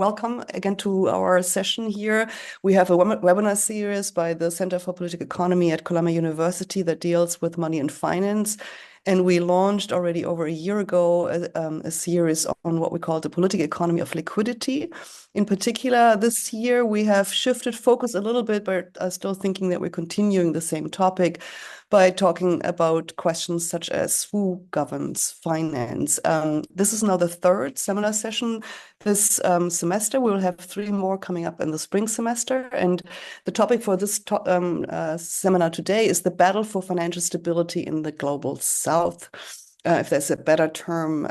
Welcome again to our session here. We have a webinar series by the Center for Political Economy at Columbia University that deals with money and finance. And we launched already over a year ago a series on what we call the political economy of liquidity. In particular, this year we have shifted focus a little bit, but are still thinking that we're continuing the same topic by talking about questions such as who governs finance. This is now the third seminar session this semester. We will have 3 more coming up in the spring semester. And the topic for this seminar today is the battle for financial stability in the global South. If there's a better term,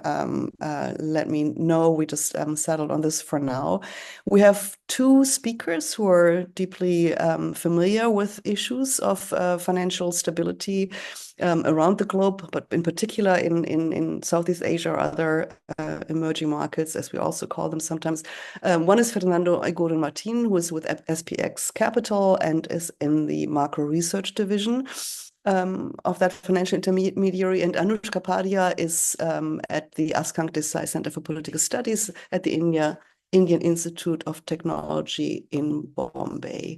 let me know. We just settled on this for now. We have 2 speakers who are deeply familiar with issues of financial stability around the globe, but in particular in Southeast Asia or other emerging markets, as we also call them sometimes. One is Fernando Aguirre Martin, who is with SPX Capital and is in the macro research division of that financial intermediary, and Anuj Kapadia is at the Askank Desai Center for Political Studies at the Indian Institute of Technology in Bombay.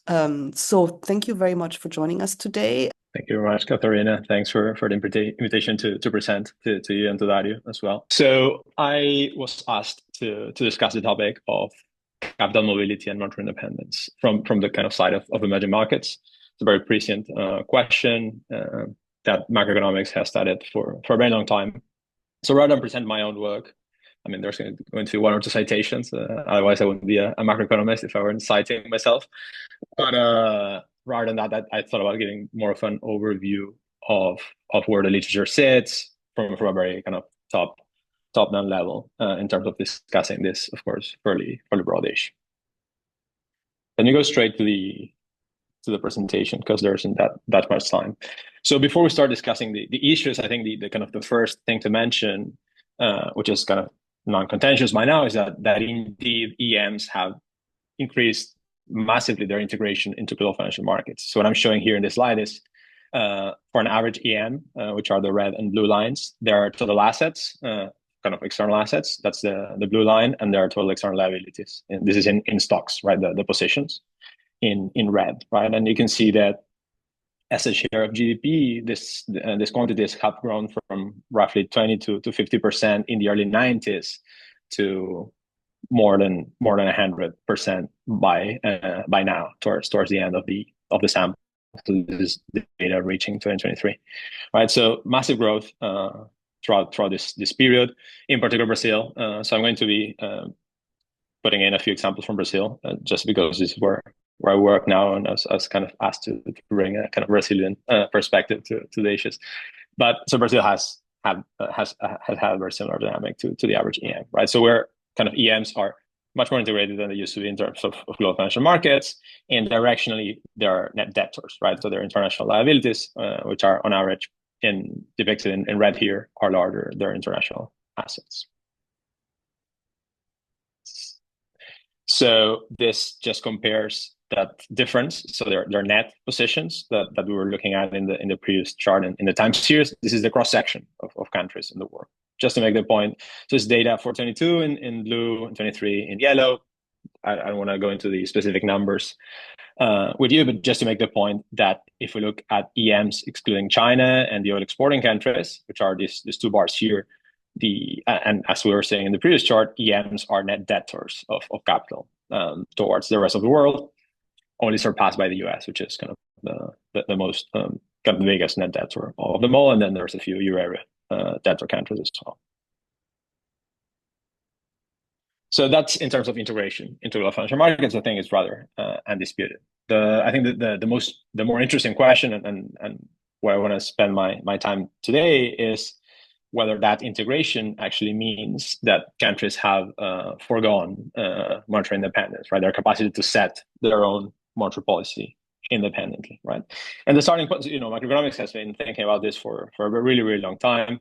So thank you very much for joining us today. Thank you very much, Katharina. Thanks for the invitation to present to you and to Dario as well. So I was asked to discuss the topic of capital mobility and monetary independence from the kind of side of emerging markets. It's a very prescient question that macroeconomics has studied for a very long time. So rather than present my own work, I mean, there's going to be 1 or 2 citations. Otherwise, I wouldn't be a macroeconomist if I weren't citing myself. But rather than that, I thought about giving more of an overview of where the literature sits from a very kind of top-down level in terms of discussing this, of course, fairly broadish. Then you go straight to the presentation because there isn't that much time. So before we start discussing the issues, I think the kind of the first thing to mention, which is kind of non-contentious by now, is that indeed EMs have increased massively their integration into global financial markets. So what I'm showing here in this slide is for an average EM, which are the red and blue lines, there are total assets, kind of external assets, that's the blue line, and there are total external liabilities. And this is in stocks, right? The positions in red, right? And you can see that as a share of GDP, this quantities have grown from roughly 20 to 50% in the early 90s to more than 100% by now, towards the end of the sample. So this is the data reaching 2023, right? So massive growth throughout this period, in particular Brazil. So I'm going to be putting in a few examples from Brazil, just because this is where I work now, and I was kind of asked to bring a kind of Brazilian perspective to the issues. But so Brazil has had a very similar dynamic to the average EM, right? So where kind of EMs are much more integrated than they used to be in terms of global financial markets, and directionally they're net debtors, right? So their international liabilities, which are on average depicted in red here, are larger than their international assets. So this just compares that difference. So their net positions that we were looking at in the previous chart in the time series. This is the cross section of countries in the world. Just to make the point, so it's data for 22 in blue and 23 in yellow. I don't want to go into the specific numbers with you, but just to make the point that if we look at EMs excluding China and the oil exporting countries, which are these 2 bars here, and as we were saying in the previous chart, EMs are net debtors of capital towards the rest of the world, only surpassed by the US, which is kind of the most kind of the biggest net debtor of them all, and then there's a few euro area debtor countries as well. So that's in terms of integration into global financial markets. I think it's rather undisputed. I think the more interesting question and where I want to spend my time today is whether that integration actually means that countries have foregone monetary independence, right? Their capacity to set their own monetary policy independently, right? And the starting point, macroeconomics has been thinking about this for a really, really long time.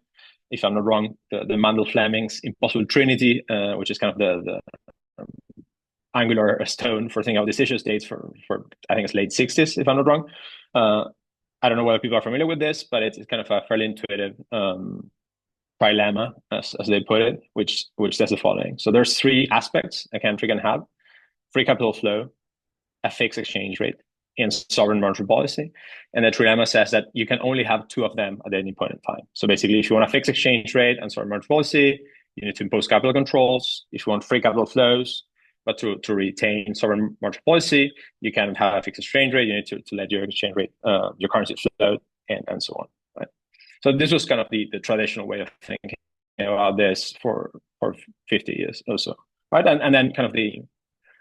If I'm not wrong, the Mandel-Fleming's impossible trinity, which is kind of the angular stone for thinking of these issues, dates for I think it's late 60s, if I'm not wrong. I don't know whether people are familiar with this, but it's kind of a fairly intuitive trilemma, as they put it, which says the following. So there's three aspects a country can have: free capital flow, a fixed exchange rate, and sovereign monetary policy. And the trilemma says that you can only have two of them at any point in time. So basically, if you want a fixed exchange rate and sovereign monetary policy, you need to impose capital controls. If you want free capital flows, but to retain sovereign monetary policy, you can't have a fixed exchange rate. You need to let your exchange rate, your currency float, and so on. Right. So this was kind of the traditional way of thinking about this for 50 years or so. Right. And then kind of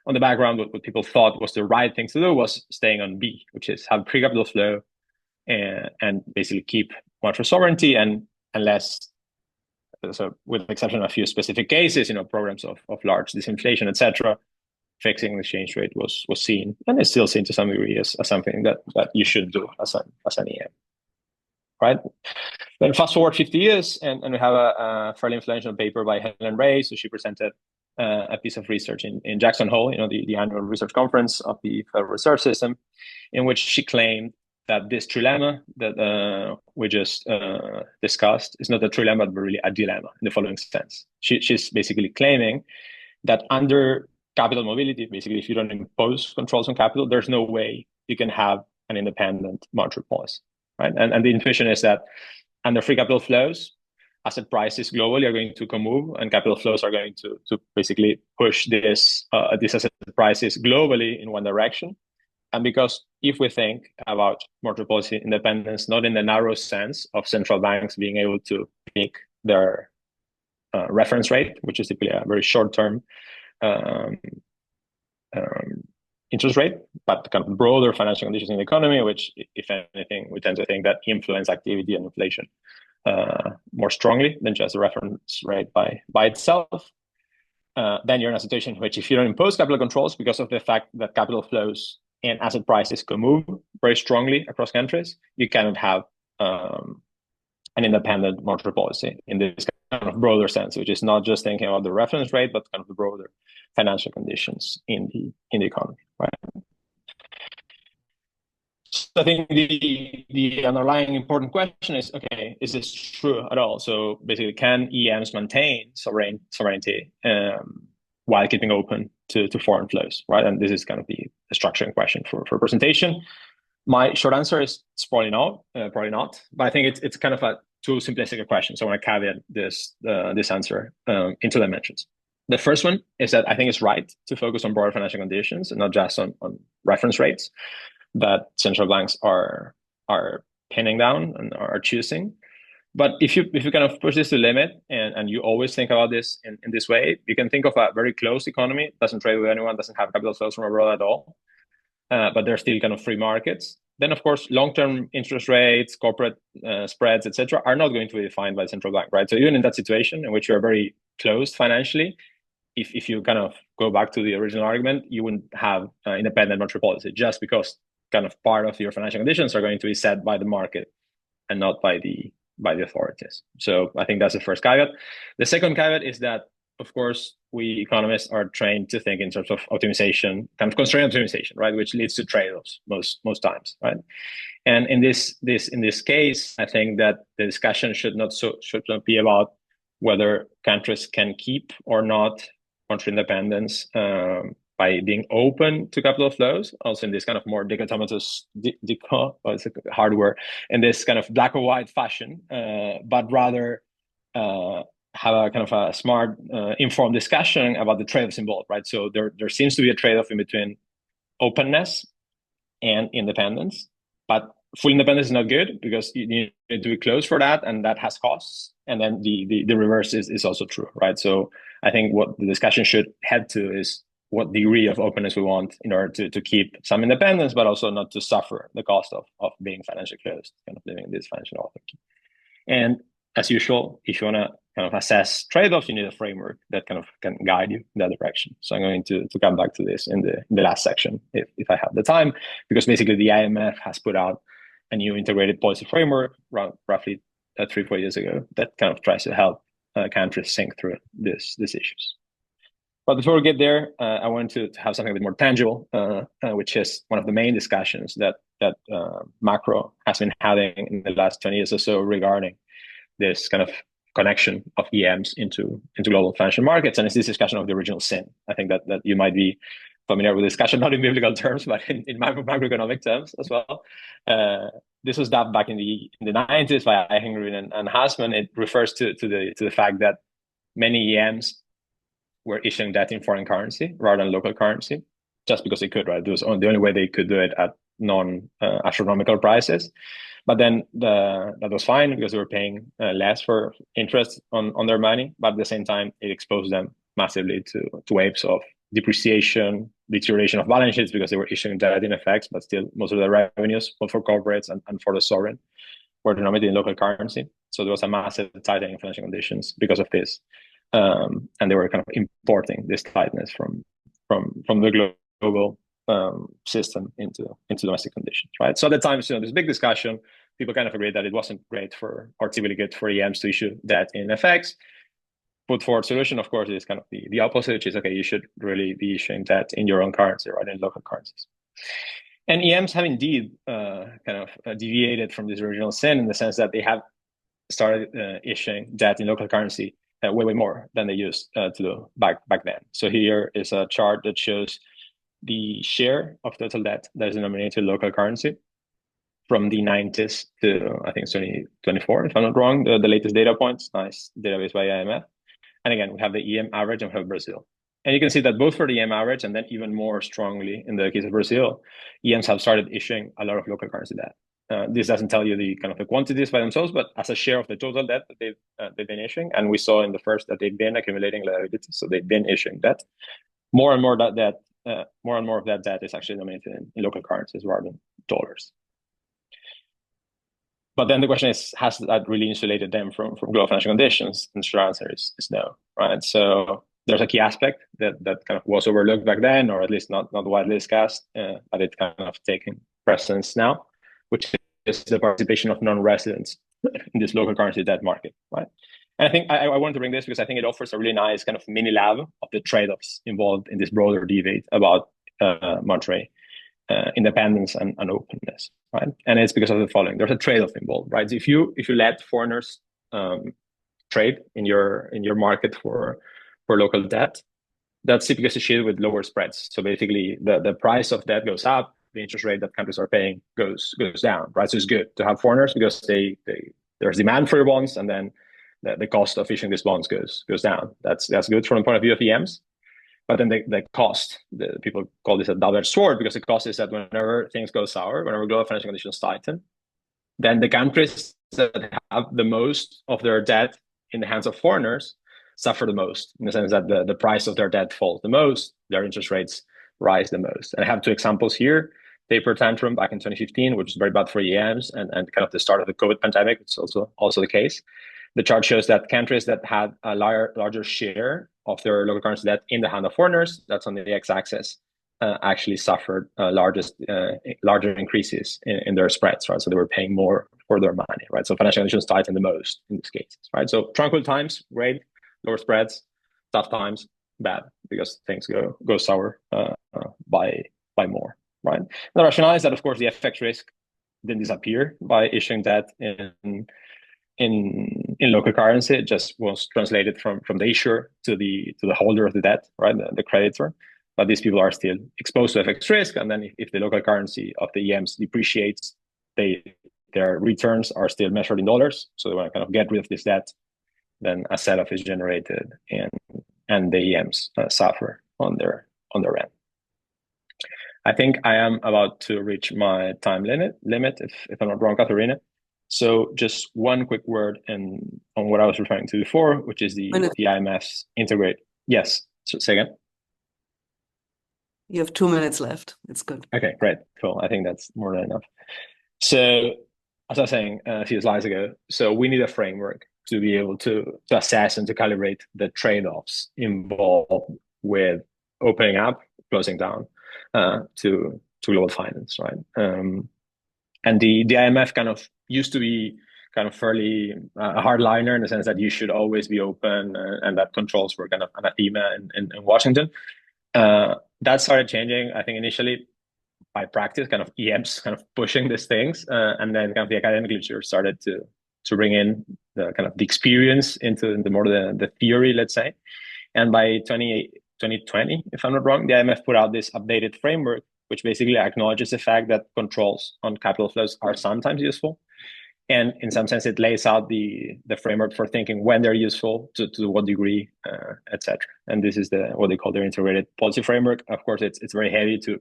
on the background, what people thought was the right thing to do was staying on B, which is have free capital flow and basically keep monetary sovereignty, and unless, so with the exception of a few specific cases, programs of large disinflation, etc., fixing the exchange rate was seen, and is still seen to some degree as something that you should do as an EM. Right? Then fast forward 50 years, and we have a fairly influential paper by Helen Ray. So she presented a piece of research in Jackson Hole, the annual research conference of the Federal Reserve System, in which she claimed that this trilemma that we just discussed is not a trilemma, but really a dilemma in the following sense. She's basically claiming that under capital mobility, basically, if you don't impose controls on capital, there's no way you can have an independent monetary policy, right? And the intuition is that under free capital flows, asset prices globally are going to move, and capital flows are going to basically push these asset prices globally in one direction. And because if we think about monetary policy independence, not in the narrow sense of central banks being able to pick their reference rate, which is typically a very short-term interest rate, but kind of broader financial conditions in the economy, which, if anything, we tend to think that influence activity and inflation more strongly than just the reference rate by itself. Then you're in a situation in which, if you don't impose capital controls, because of the fact that capital flows and asset prices can move very strongly across countries, you cannot have an independent monetary policy in this kind of broader sense, which is not just thinking about the reference rate, but kind of the broader financial conditions in the economy, right? So I think the underlying important question is, okay, is this true at all? So basically, can EMs maintain sovereignty while keeping open to foreign flows, right? And this is kind of the structuring question for presentation. My short answer is it's probably not. But I think it's kind of a too simplistic a question. So I want to caveat this answer in two dimensions. The first one is that I think it's right to focus on broader financial conditions and not just on reference rates that central banks are pinning down and are choosing. But if you kind of push this to the limit, and you always think about this in this way, you can think of a very closed economy, doesn't trade with anyone, doesn't have capital flows from abroad at all, but they're still kind of free markets. Then, of course, long-term interest rates, corporate spreads, etc., are not going to be defined by the central bank, right? So even in that situation in which you're very closed financially, if you kind of go back to the original argument, you wouldn't have independent monetary policy, just because kind of part of your financial conditions are going to be set by the market and not by the authorities. So I think that's the first caveat. The second caveat is that, of course, we economists are trained to think in terms of optimization, kind of constraint optimization, right, which leads to trade-offs most times, right? And in this case, I think that the discussion should not be about whether countries can keep or not monetary independence by being open to capital flows, also in this kind of more dichotomous, it's a hard word, in this kind of black or white fashion, but rather have a kind of a smart, informed discussion about the trade-offs involved, right? So there seems to be a trade-off in between openness and independence, but full independence is not good because you need to be closed for that, and that has costs. And then the reverse is also true, right? So I think what the discussion should head to is what degree of openness we want in order to keep some independence, but also not to suffer the cost of being financially closed, kind of living in this financial autarky. And as usual, if you want to kind of assess trade-offs, you need a framework that kind of can guide you in that direction. So I'm going to come back to this in the last section if I have the time, because basically the IMF has put out a new integrated policy framework roughly 3-4 years ago that kind of tries to help countries think through these issues. But before we get there, I want to have something a bit more tangible, which is one of the main discussions that Macro has been having in the last 20 years or so regarding this kind of connection of EMs into global financial markets. And it's this discussion of the original sin. I think that you might be familiar with the discussion, not in biblical terms, but in macroeconomic terms as well. This was dubbed back in the 90s by Eichengreen and Hassman. It refers to the fact that many EMs were issuing debt in foreign currency rather than local currency, just because they could, right? It was the only way they could do it at non-astronomical prices. But then that was fine because they were paying less for interest on their money. But at the same time, it exposed them massively to waves of depreciation, deterioration of balance sheets because they were issuing debt in FX, but still most of the revenues, both for corporates and for the sovereign, were denominated in local currency. So there was a massive tightening of financial conditions because of this. And they were kind of importing this tightness from the global system into domestic conditions, right? So at the time, there's big discussion. People kind of agreed that it wasn't great or typically good for EMs to issue debt in FX. Put forward solution, of course, is kind of the opposite, which is, okay, you should really be issuing debt in your own currency, right, in local currencies. And EMs have indeed kind of deviated from this original sin in the sense that they have started issuing debt in local currency way more than they used to do back then. So here is a chart that shows the share of total debt that is denominated in local currency from the 90s to, I think, 2024, if I'm not wrong, the latest data points. Nice database by IMF. And again, we have the EM average and we have Brazil. And you can see that both for the EM average and then even more strongly in the case of Brazil, EMs have started issuing a lot of local currency debt. This doesn't tell you the kind of the quantities by themselves, but as a share of the total debt that they've been issuing, and we saw in the first that they've been accumulating liabilities, so they've been issuing debt. More and more of that debt is actually denominated in local currencies rather than dollars. But then the question is, has that really insulated them from global financial conditions? And the short answer is no, right? So there's a key aspect that kind of was overlooked back then, or at least not widely discussed, but it's kind of taking precedence now, which is the participation of non-residents in this local currency debt market, right? And I think I wanted to bring this because I think it offers a really nice kind of mini lab of the trade-offs involved in this broader debate about monetary independence and openness, right? And it's because of the following: there's a trade-off involved, right? If you let foreigners trade in your market for local debt, that's typically associated with lower spreads. So basically, the price of debt goes up, the interest rate that countries are paying goes down, right? So it's good to have foreigners because there's demand for your bonds, and then the cost of issuing these bonds goes down. That's good from the point of view of EMs. But then the cost, people call this a double-edged sword, because the cost is that whenever things go sour, whenever global financial conditions tighten, then the countries that have the most of their debt in the hands of foreigners suffer the most, in the sense that the price of their debt falls the most, their interest rates rise the most. And I have two examples here. Taper tantrum back in 2015, which is very bad for EMs, and kind of the start of the COVID pandemic, it's also the case. The chart shows that countries that had a larger share of their local currency debt in the hand of foreigners, that's on the x-axis, actually suffered larger increases in their spreads, right? So they were paying more for their money, right? So financial conditions tightened the most in these cases, right? So tranquil times, great, lower spreads. Tough times, bad, because things go sour by more, right? The rationale is that, of course, the FX risk didn't disappear by issuing debt in local currency. It just was translated from the issuer to the holder of the debt, right, the creditor. But these people are still exposed to FX risk, and then if the local currency of the EMs depreciates, their returns are still measured in dollars. So they want to kind of get rid of this debt. Then a sell-off is generated, and the EMs suffer on their end. I think I am about to reach my time limit, if I'm not wrong, Katharina. So just one quick word on what I was referring to before, which is the IMF's integrate. Yes, so say again. You have 2 minutes left. It's good. Okay, great, cool. I think that's more than enough. So as I was saying a few slides ago, so we need a framework to be able to assess and to calibrate the trade-offs involved with opening up, closing down to global finance, right? And the IMF kind of used to be kind of fairly a hardliner in the sense that you should always be open, and that controls were kind of anathema in Washington. That started changing, I think, initially by practice, kind of EMs kind of pushing these things, and then kind of the academic literature started to bring in the kind of the experience into the more the theory, let's say. And by 2020, if I'm not wrong, the IMF put out this updated framework, which basically acknowledges the fact that controls on capital flows are sometimes useful. And in some sense, it lays out the framework for thinking when they're useful, to what degree, etc. And this is what they call their integrated policy framework. Of course, it's very heavy to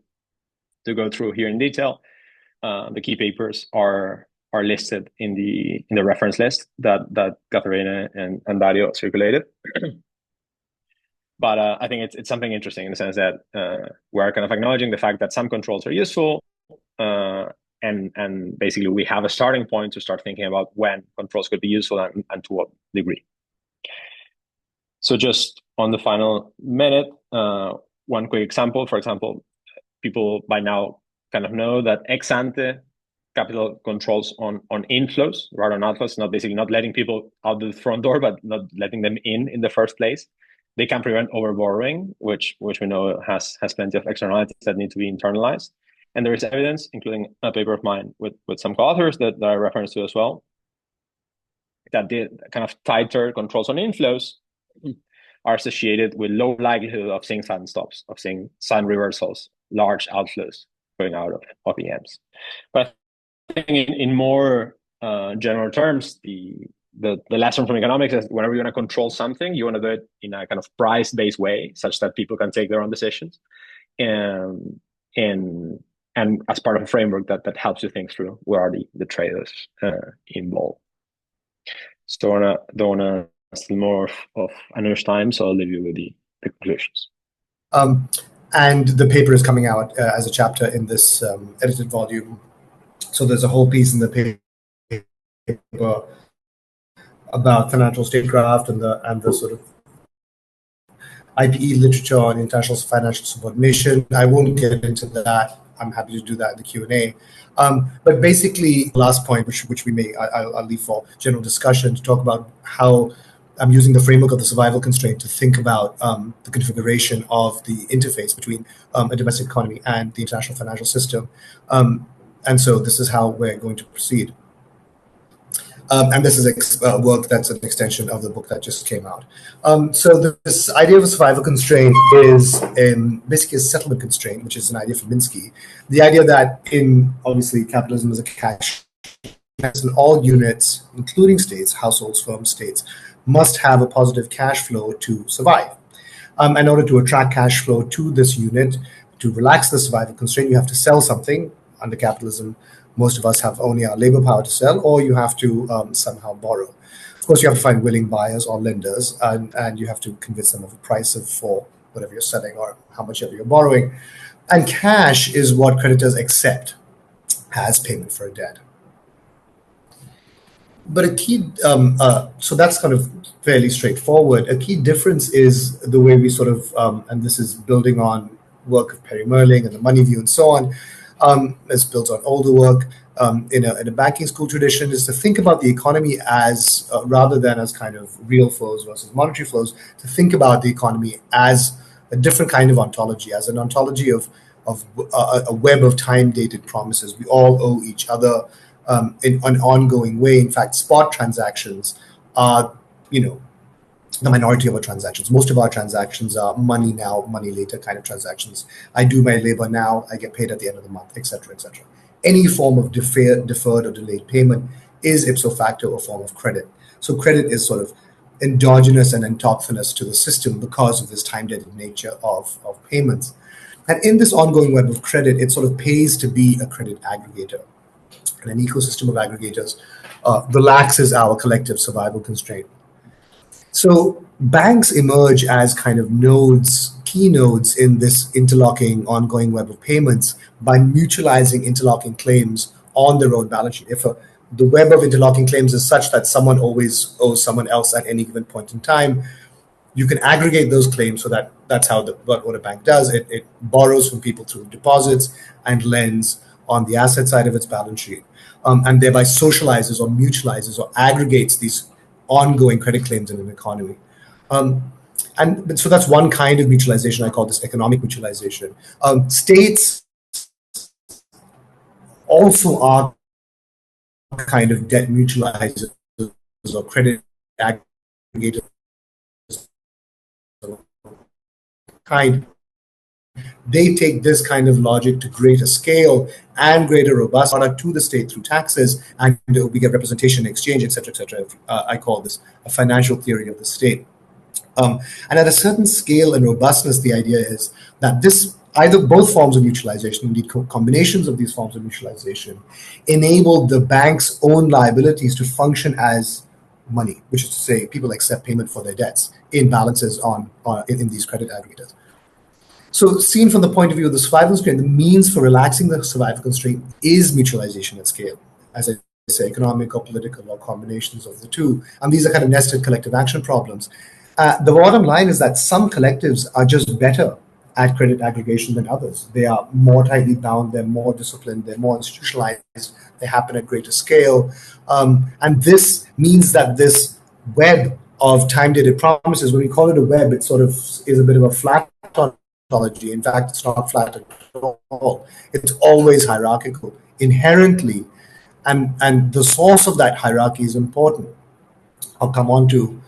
go through here in detail. The key papers are listed in the reference list that Katharina and Dario circulated. But I think it's something interesting in the sense that we're kind of acknowledging the fact that some controls are useful, and basically we have a starting point to start thinking about when controls could be useful and to what degree. So just on the final minute, one quick example. For example, people by now kind of know that ex ante capital controls on inflows rather than outflows, not letting people out the front door, but not letting them in the first place. They can prevent overborrowing, which we know has plenty of externalities that need to be internalized. And there is evidence, including a paper of mine with some co-authors that I referenced to as well, that the kind of tighter controls on inflows are associated with low likelihood of seeing sudden stops, of seeing sudden reversals, large outflows going out of EMs. But I think in more general terms, the lesson from economics is whenever you want to control something, you want to do it in a kind of price-based way, such that people can take their own decisions, and as part of a framework that helps you think through what are the trade-offs involved. So I don't want to steal more of Anush's time, so I'll leave you with the conclusions. And the paper is coming out as a chapter in this edited volume. So there's a whole piece in the paper about financial statecraft and the sort of IPE literature on international financial subordination. I won't get into that. I'm happy to do that in the Q&A. But basically, the last point, which I'll leave for general discussion, to talk about how I'm using the framework of the survival constraint to think about the configuration of the interface between a domestic economy and the international financial system. And so this is how we're going to proceed. And this is work that's an extension of the book that just came out. So this idea of a survival constraint is basically a settlement constraint, which is an idea from Minsky. The idea that obviously capitalism is a cash, and all units, including states, households, firms, states, must have a positive cash flow to survive. In order to attract cash flow to this unit, to relax the survival constraint, you have to sell something. Under capitalism, most of us have only our labor power to sell, or you have to somehow borrow. Of course, you have to find willing buyers or lenders, and you have to convince them of a price for whatever you're selling or how much ever you're borrowing. And cash is what creditors accept as payment for a debt. But a key, so that's kind of fairly straightforward. A key difference is the way we sort of, and this is building on work of Perry Merling and the money view and so on, it's built on older work in a banking school tradition, is to think about the economy as, rather than as kind of real flows versus monetary flows, to think about the economy as a different kind of ontology, as an ontology of a web of time-dated promises. We all owe each other in an ongoing way. In fact, spot transactions are, the minority of our transactions. Most of our transactions are money now, money later kind of transactions. I do my labor now, I get paid at the end of the month, etc., etc. Any form of deferred or delayed payment is ipso facto a form of credit. So credit is sort of endogenous and autochthonous to the system because of this time-dated nature of payments. And in this ongoing web of credit, it sort of pays to be a credit aggregator. And an ecosystem of aggregators relaxes our collective survival constraint. So banks emerge as kind of nodes, key nodes in this interlocking, ongoing web of payments by mutualizing interlocking claims on their own balance sheet. If the web of interlocking claims is such that someone always owes someone else at any given point in time, you can aggregate those claims so that's how what a bank does. It borrows from people through deposits and lends on the asset side of its balance sheet, and thereby socializes or mutualizes or aggregates these ongoing credit claims in an economy. And so that's one kind of mutualization. I call this economic mutualization. States also are kind of debt mutualizers or credit aggregators kind, they take this kind of logic to greater scale and greater robust product to the state through taxes, and we get representation, exchange, etc., etc. I call this a financial theory of the state. And at a certain scale and robustness, the idea is that this either both forms of mutualization, indeed combinations of these forms of mutualization, enable the bank's own liabilities to function as money, which is to say, people accept payment for their debts in balances in these credit aggregators. So seen from the point of view of the survival constraint, the means for relaxing the survival constraint is mutualization at scale, as I say, economic or political or combinations of the two. And these are kind of nested collective action problems. The bottom line is that some collectives are just better at credit aggregation than others. They are more tightly bound, they're more disciplined, they're more institutionalized, they happen at greater scale. And this means that this web of time-dated promises, when we call it a web, it sort of is a bit of a flat ontology. In fact, it's not flat at all. It's always hierarchical, inherently. And the source of that hierarchy is important. I'll come on to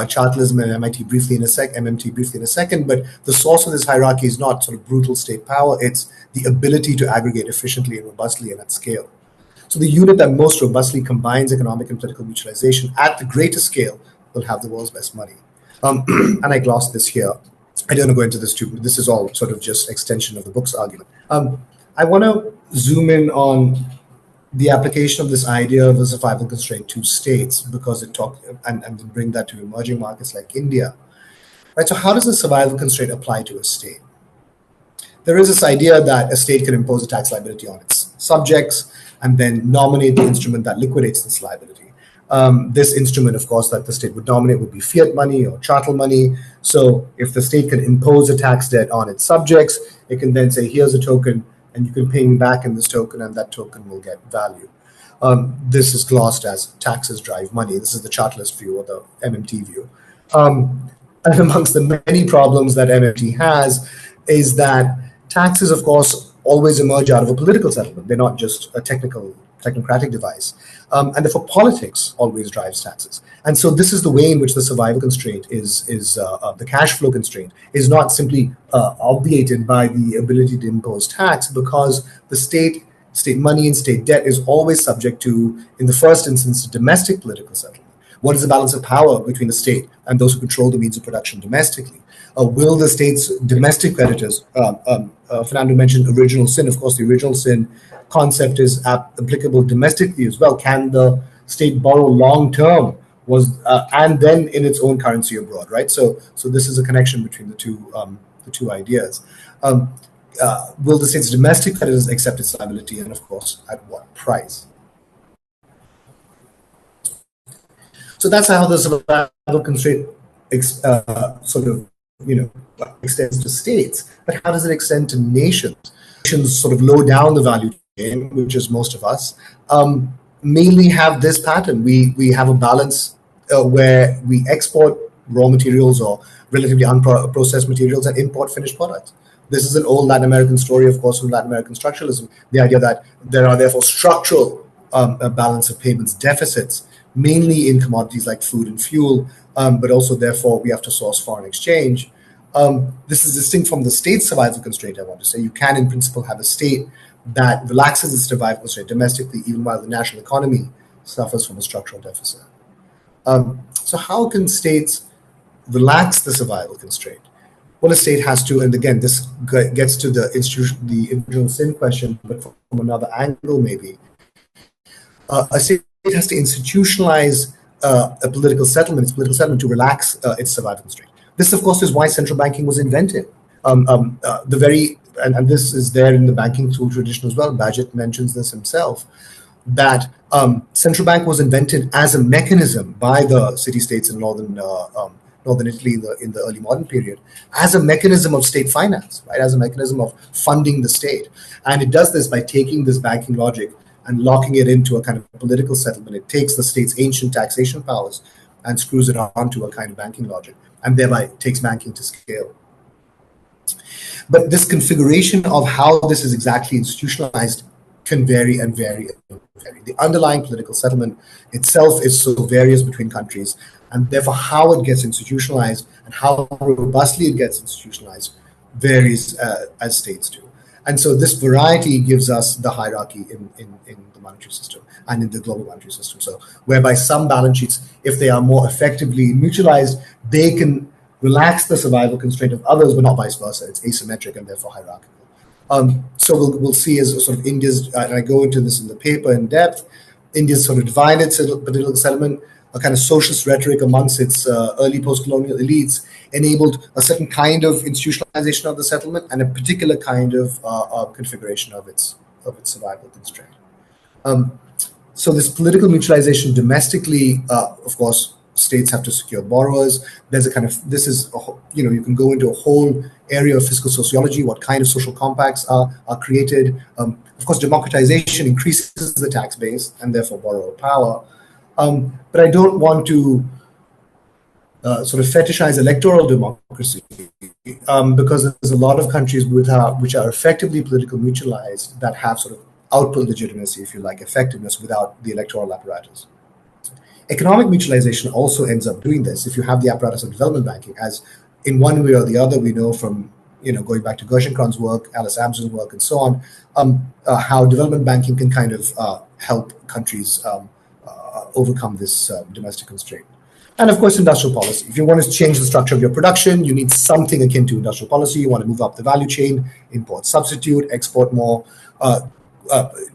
chartalism and MMT briefly in a second, but the source of this hierarchy is not sort of brutal state power, it's the ability to aggregate efficiently and robustly and at scale. So the unit that most robustly combines economic and political mutualization at the greatest scale will have the world's best money. And I glossed this here. I don't want to go into this too, but this is all sort of just extension of the book's argument. I want to zoom in on the application of this idea of a survival constraint to states, because it and bring that to emerging markets like India. Right. So how does the survival constraint apply to a state? There is this idea that a state can impose a tax liability on its subjects and then nominate the instrument that liquidates this liability. This instrument, of course, that the state would nominate would be fiat money or chattel money. So if the state can impose a tax debt on its subjects, it can then say, here's a token, and you can pay me back in this token, and that token will get value. This is glossed as taxes drive money. This is the chartalist view or the MMT view. And amongst the many problems that MMT has is that taxes, of course, always emerge out of a political settlement. They're not just a technocratic device. And therefore, politics always drives taxes. And so this is the way in which the survival constraint is the cash flow constraint is not simply obviated by the ability to impose tax, because the state money and state debt is always subject to, in the first instance, domestic political settlement. What is the balance of power between the state and those who control the means of production domestically? Will the state's domestic creditors, Fernando mentioned original sin, of course, the original sin concept is applicable domestically as well. Can the state borrow long term and then in its own currency abroad, right? So this is a connection between the two ideas. Will the state's domestic creditors accept its liability, and of course, at what price? So that's how the survival constraint extends to states. But how does it extend to nations? Nations sort of low down the value chain, which is most of us, mainly have this pattern. We have a balance where we export raw materials or relatively unprocessed materials and import finished products. This is an old Latin American story, of course, from Latin American structuralism, the idea that there are therefore structural balance of payments deficits, mainly in commodities like food and fuel, but also therefore we have to source foreign exchange. This is distinct from the state survival constraint, I want to say. You can, in principle, have a state that relaxes its survival constraint domestically, even while the national economy suffers from a structural deficit. So how can states relax the survival constraint? Well, a state has to, and again, this gets to the individual sin question, but from another angle maybe. A state has to institutionalize its political settlement to relax its survival constraint. This, of course, is why central banking was invented. And this is there in the banking tool tradition as well. Bagehot mentions this himself, that central bank was invented as a mechanism by the city-states in northern Italy in the early modern period, as a mechanism of state finance, right? As a mechanism of funding the state. And it does this by taking this banking logic and locking it into a kind of political settlement. It takes the state's ancient taxation powers and screws it onto a kind of banking logic, and thereby takes banking to scale. But this configuration of how this is exactly institutionalized can vary and vary and vary. The underlying political settlement itself is so various between countries, and therefore how it gets institutionalized and how robustly it gets institutionalized varies as states do. And so this variety gives us the hierarchy in the monetary system and in the global monetary system. So whereby some balance sheets, if they are more effectively mutualized, they can relax the survival constraint of others, but not vice versa. It's asymmetric and therefore hierarchical. So we'll see as sort of India's, and I go into this in the paper in depth, India's sort of divided political settlement, a kind of socialist rhetoric amongst its early post-colonial elites enabled a certain kind of institutionalization of the settlement and a particular kind of configuration of its survival constraint. So this political mutualization domestically, of course, states have to secure borrowers. There's a kind of, this is, you can go into a whole area of fiscal sociology, what kind of social compacts are created. Of course, democratization increases the tax base and therefore borrower power. But I don't want to sort of fetishize electoral democracy because there's a lot of countries which are effectively political mutualized that have sort of output legitimacy, if you like, effectiveness without the electoral apparatus. Economic mutualization also ends up doing this if you have the apparatus of development banking, as in one way or the other we know from going back to Gerschenkron's work, Alice Amsden's work, and so on, how development banking can kind of help countries overcome this domestic constraint. And of course, industrial policy. If you want to change the structure of your production, you need something akin to industrial policy. You want to move up the value chain, import substitute, export more,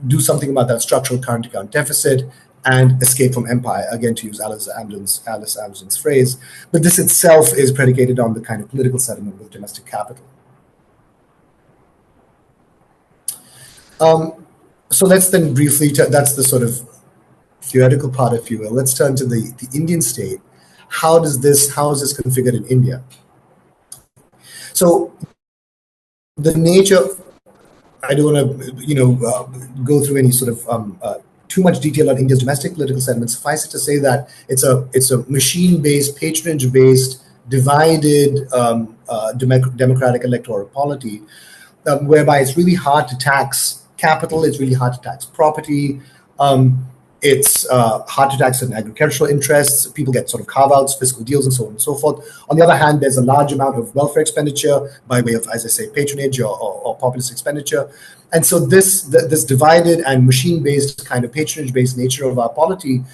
do something about that structural current account deficit, and escape from empire, again, to use Alice Amsden's phrase. But this itself is predicated on the kind of political settlement with domestic capital. So let's then briefly, that's the sort of theoretical part, if you will. Let's turn to the Indian state. How is this configured in India? So the nature, I don't want to go through any sort of too much detail on India's domestic political settlement. Suffice it to say that it's a machine-based, patronage-based, divided democratic electoral polity, whereby it's really hard to tax capital, it's really hard to tax property, it's hard to tax certain agricultural interests. People get sort of carve-outs, fiscal deals, and so on and so forth. On the other hand, there's a large amount of welfare expenditure by way of, as I say, patronage or populist expenditure. And so this divided and machine-based kind of patronage-based nature of our polity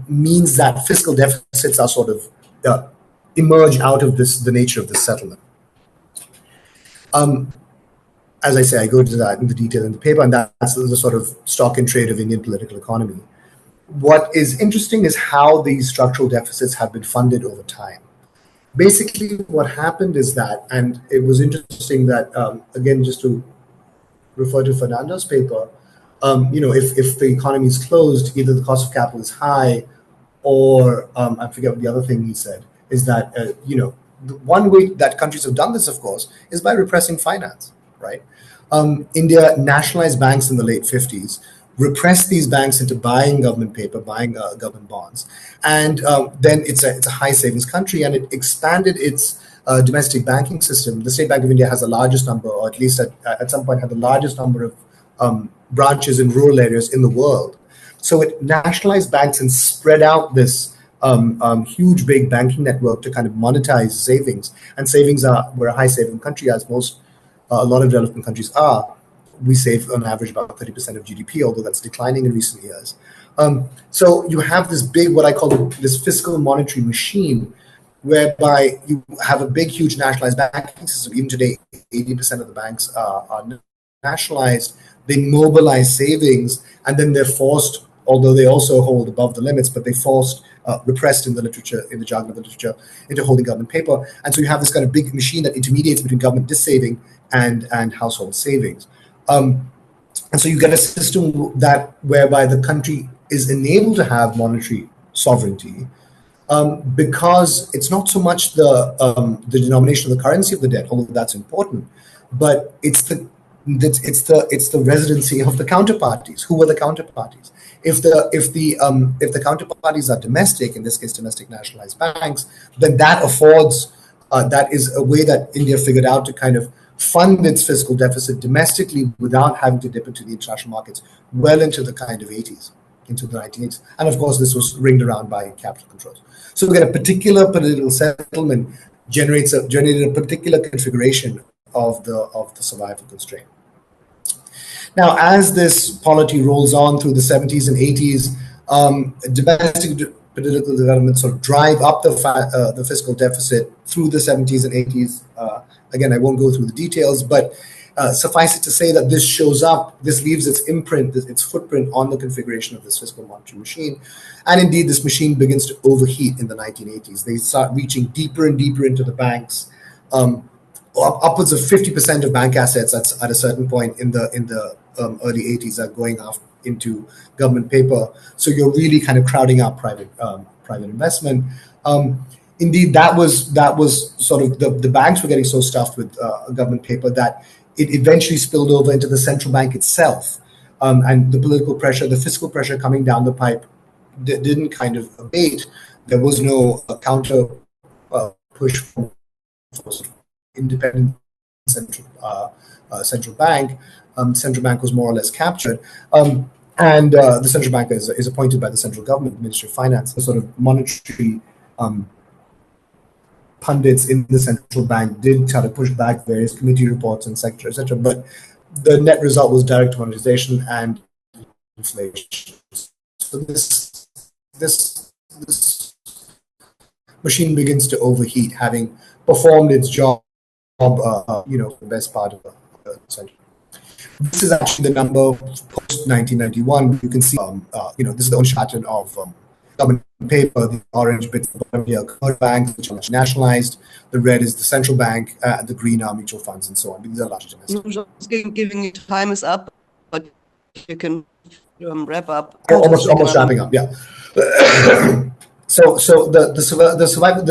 means that fiscal deficits are sort of emerge out of the nature of this settlement. As I say, I go into that in the detail in the paper, and that's the sort of stock and trade of Indian political economy. What is interesting is how these structural deficits have been funded over time. Basically, what happened is that, and it was interesting that, again, just to refer to Fernando's paper, if the economy is closed, either the cost of capital is high, or I forget what the other thing he said, is that, the one way that countries have done this, of course, is by repressing finance. Right? India nationalized banks in the late 50s, repressed these banks into buying government paper, buying government bonds. And then it's a high savings country, and it expanded its domestic banking system. The State Bank of India has the largest number, or at least at some point had the largest number of branches in rural areas in the world. So it nationalized banks and spread out this huge, big banking network to kind of monetize savings. And savings we're a high saving country, as a lot of developing countries are. We save on average about 30% of GDP, although that's declining in recent years. So you have this big, what I call this fiscal monetary machine, whereby you have a big, huge nationalized banking system. Even today, 80% of the banks are nationalized. They mobilize savings, and then they're forced, although they also hold above the limits, but they forced, repressed in the literature, in the jargon of the literature, into holding government paper. And so you have this kind of big machine that intermediates between government dissaving and household savings. And so you get a system whereby the country is enabled to have monetary sovereignty because it's not so much the denomination of the currency of the debt, although that's important, but it's the residency of the counterparties. Who are the counterparties? If the counterparties are domestic, in this case domestic nationalized banks, then that affords that is a way that India figured out to kind of fund its fiscal deficit domestically without having to dip into the international markets well into the kind of 80s, into the 1980s. And of course, this was ringed around by capital controls. So again, a particular political settlement generated a particular configuration of the survival constraint. Now, as this polity rolls on through the 70s and 80s, domestic political developments sort of drive up the fiscal deficit through the 70s and 80s. Again, I won't go through the details, but suffice it to say that this shows up, this leaves its imprint, its footprint on the configuration of this fiscal monetary machine. And indeed, this machine begins to overheat in the 1980s. They start reaching deeper and deeper into the banks. Upwards of 50% of bank assets at a certain point in the early 80s are going off into government paper. So you're really kind of crowding out private investment. Indeed, that was sort of the banks were getting so stuffed with government paper that it eventually spilled over into the central bank itself. And the political pressure, the fiscal pressure coming down the pipe didn't kind of abate. There was no counter push from independent central bank. Central bank was more or less captured. And the central bank is appointed by the central government, Ministry of Finance, the sort of monetary pundits in the central bank did try to push back various committee reports and etc. But the net result was direct monetization and inflation. So this machine begins to overheat, having performed its job, the best part of the century. This is actually the number post 1991. You can see, this is the only pattern of government paper. The orange bits are commercial banks, which are nationalized. The red is the central bank. The green are mutual funds and so on. These are large domestic. Giving you time is up, but you can wrap up. Almost wrapping up. Yeah. So the survival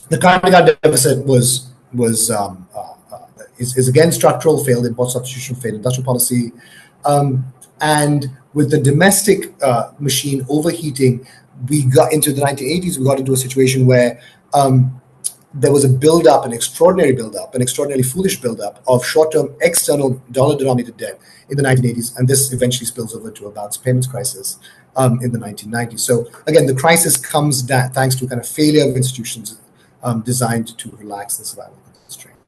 the current account deficit is again structural, failed import substitution, failed industrial policy, and with the domestic machine overheating, we got into the 1980s. We got into a situation where there was an extraordinary foolish buildup of short-term external dollar-denominated debt in the 1980s, and this eventually spills over to a balance payments crisis in the 1990s. So again, the crisis comes thanks to kind of failure of institutions designed to relax the survival constraint.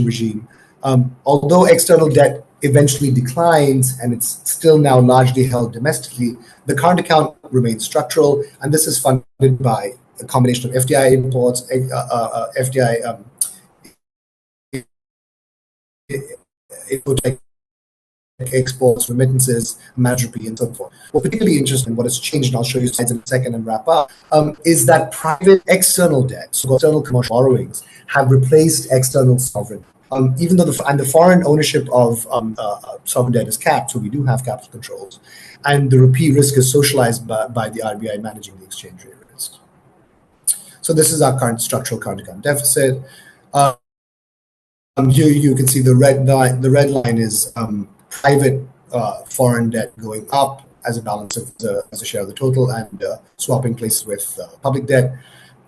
Regime. Although external debt eventually declines and it's still now largely held domestically, the current account remains structural, and this is funded by a combination of FDI imports, FDI exports, remittances, management, and so forth. What's particularly interesting, what has changed, and I'll show you slides in a second and wrap up, is that private external debt, so external commercial borrowings, have replaced external sovereign. Even though the foreign ownership of sovereign debt is capped, so we do have capital controls, and the rupee risk is socialized by the RBI managing the exchange rate risk. So this is our current structural current account deficit. Here you can see the red line. The red line is private foreign debt going up as a balance of as a share of the total, and swapping places with public debt.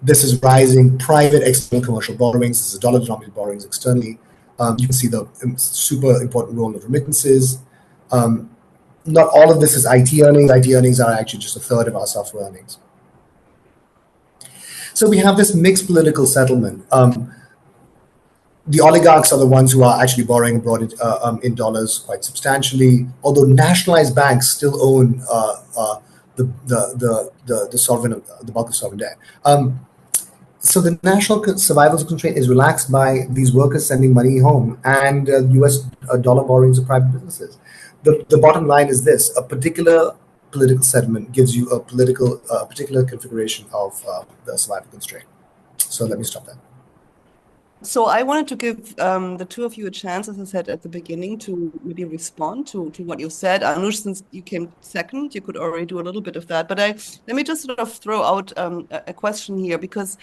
This is rising private external commercial borrowings. This is dollar-denominated borrowings externally. You can see the super important role of remittances. Not all of this is IT earnings. IT earnings are actually just a third of our software earnings. So we have this mixed political settlement. The oligarchs are the ones who are actually borrowing abroad in dollars quite substantially, although nationalized banks still own the sovereign, the bulk of sovereign debt. So the national survival constraint is relaxed by these workers sending money home and U.S. dollar borrowings of private businesses. The bottom line is this: a particular political settlement gives you a particular configuration of the survival constraint. So let me stop there. So I wanted to give the two of you a chance, as I said at the beginning, to maybe respond to what you said. Anush, since you came second, you could already do a little bit of that. But let me just sort of throw out a question here, because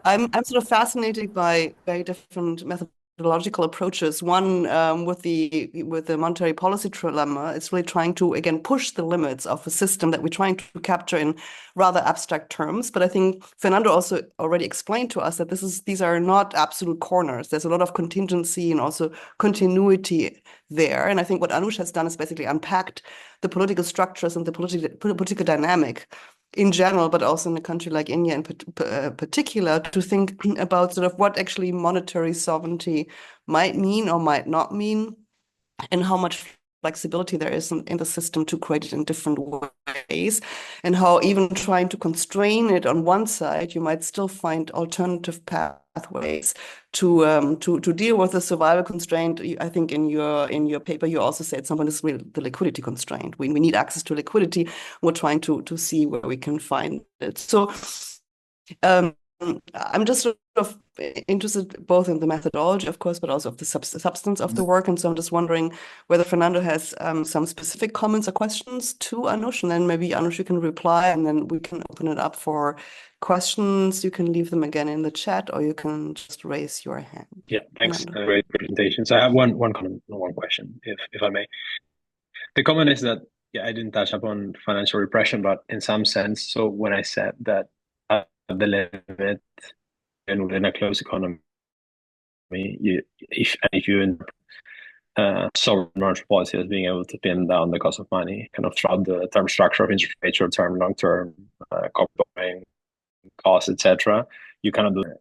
I'm sort of fascinated by very different methodologies methodological approaches. One with the monetary policy trilemma is really trying to again push the limits of a system that we're trying to capture in rather abstract terms. But I think Fernando also already explained to us that these are not absolute corners. There's a lot of contingency and also continuity there. And I think what Anush has done is basically unpacked the political structures and the political dynamic in general, but also in a country like India in particular, to think about sort of what actually monetary sovereignty might mean or might not mean, and how much flexibility there is in the system to create it in different ways, and how even trying to constrain it on one side, you might still find alternative pathways to deal with the survival constraint. I think in your paper you also said someone is really the liquidity constraint. We need access to liquidity. We're trying to see where we can find it. So I'm just sort of interested both in the methodology, of course, but also of the substance of the work. And so I'm just wondering whether Fernando has some specific comments or questions to Anush, and then maybe Anush, you can reply, and then we can open it up for questions. You can leave them again in the chat, or you can just raise your hand. Yeah, thanks. Great presentations. I have one comment, one question, if I may. The comment is that, I didn't touch upon financial repression, but in some sense, so when I said that the limit and within a closed economy, if you sovereign monetary policy as being able to pin down the cost of money kind of throughout the term structure of interest rate, short term, long term, borrowing costs, etc., you cannot do it,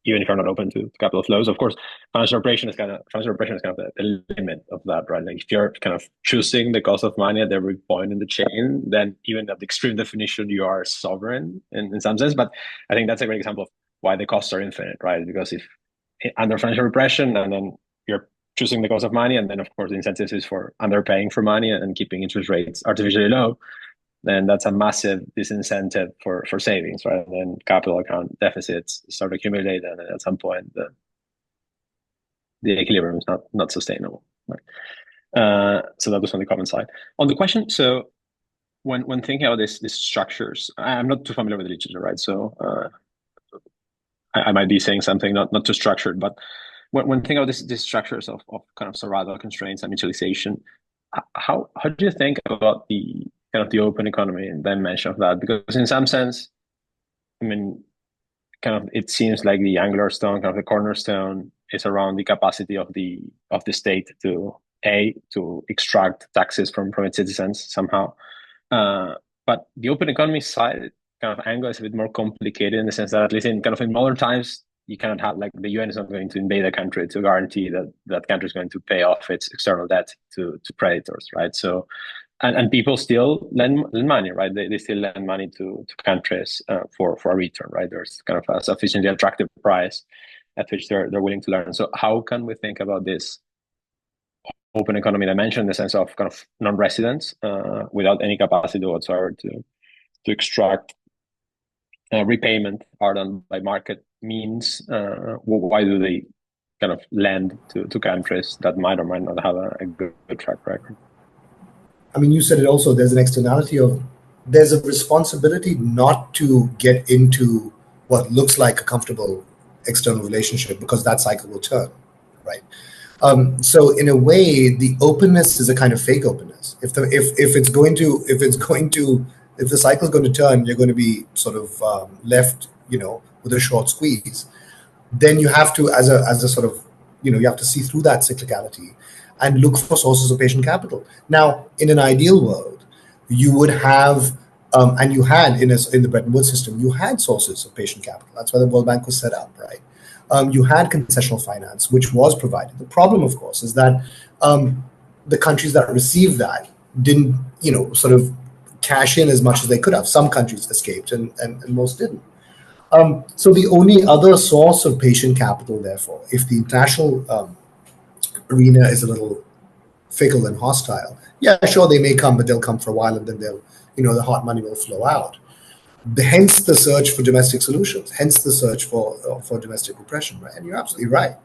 even if you're not open to capital flows. Of course, financial repression is kind of the limit of that, right? Like if you're kind of choosing the cost of money at every point in the chain, then even at the extreme definition, you are sovereign in some sense. But I think that's a great example of why the costs are infinite, right? Because if under financial repression, and then you're choosing the cost of money, and then of course the incentives is for underpaying for money and keeping interest rates artificially low, then that's a massive disincentive for savings, right? And then capital account deficits start to accumulate, and at some point the equilibrium is not sustainable, right? So that was on the common side. On the question, so when thinking about these structures, I'm not too familiar with the literature, right? So I might be saying something not too structured, but when thinking about these structures of kind of survival constraints and mutualization, how do you think about the kind of the open economy dimension of that? Because in some sense, I mean, kind of it seems like the angular stone, kind of the cornerstone, is around the capacity of the state to extract taxes from its citizens somehow. But the open economy side kind of angle is a bit more complicated in the sense that, at least in modern times, you cannot have, like, the UN is not going to invade a country to guarantee that country is going to pay off its external debt to creditors, right? So, and people still lend money, right? They still lend money to countries for a return, right? There's kind of a sufficiently attractive price at which they're willing to lend. So how can we think about this open economy dimension in the sense of kind of non-residents without any capacity whatsoever to extract repayment are done by market means? Why do they kind of lend to countries that might or might not have a good track record? I mean, you said it also, there's an externality there's a responsibility not to get into what looks like a comfortable external relationship, because that cycle will turn, right? So in a way, the openness is a kind of fake openness. If the cycle is going to turn, you're going to be sort of left, with a short squeeze. Then you have to, as a sort of, you have to see through that cyclicality and look for sources of patient capital. Now, in an ideal world, you would have, and you had in the Bretton Woods system, you had sources of patient capital. That's why the World Bank was set up, right? You had concessional finance, which was provided. The problem, of course, is that the countries that received that didn't, sort of cash in as much as they could have. Some countries escaped, and most didn't. So the only other source of patient capital, therefore, if the international arena is a little fickle and hostile, yeah, sure, they may come, but they'll come for a while, and then the hot money will flow out. Hence the search for domestic solutions, hence the search for domestic repression, right? And you're absolutely right.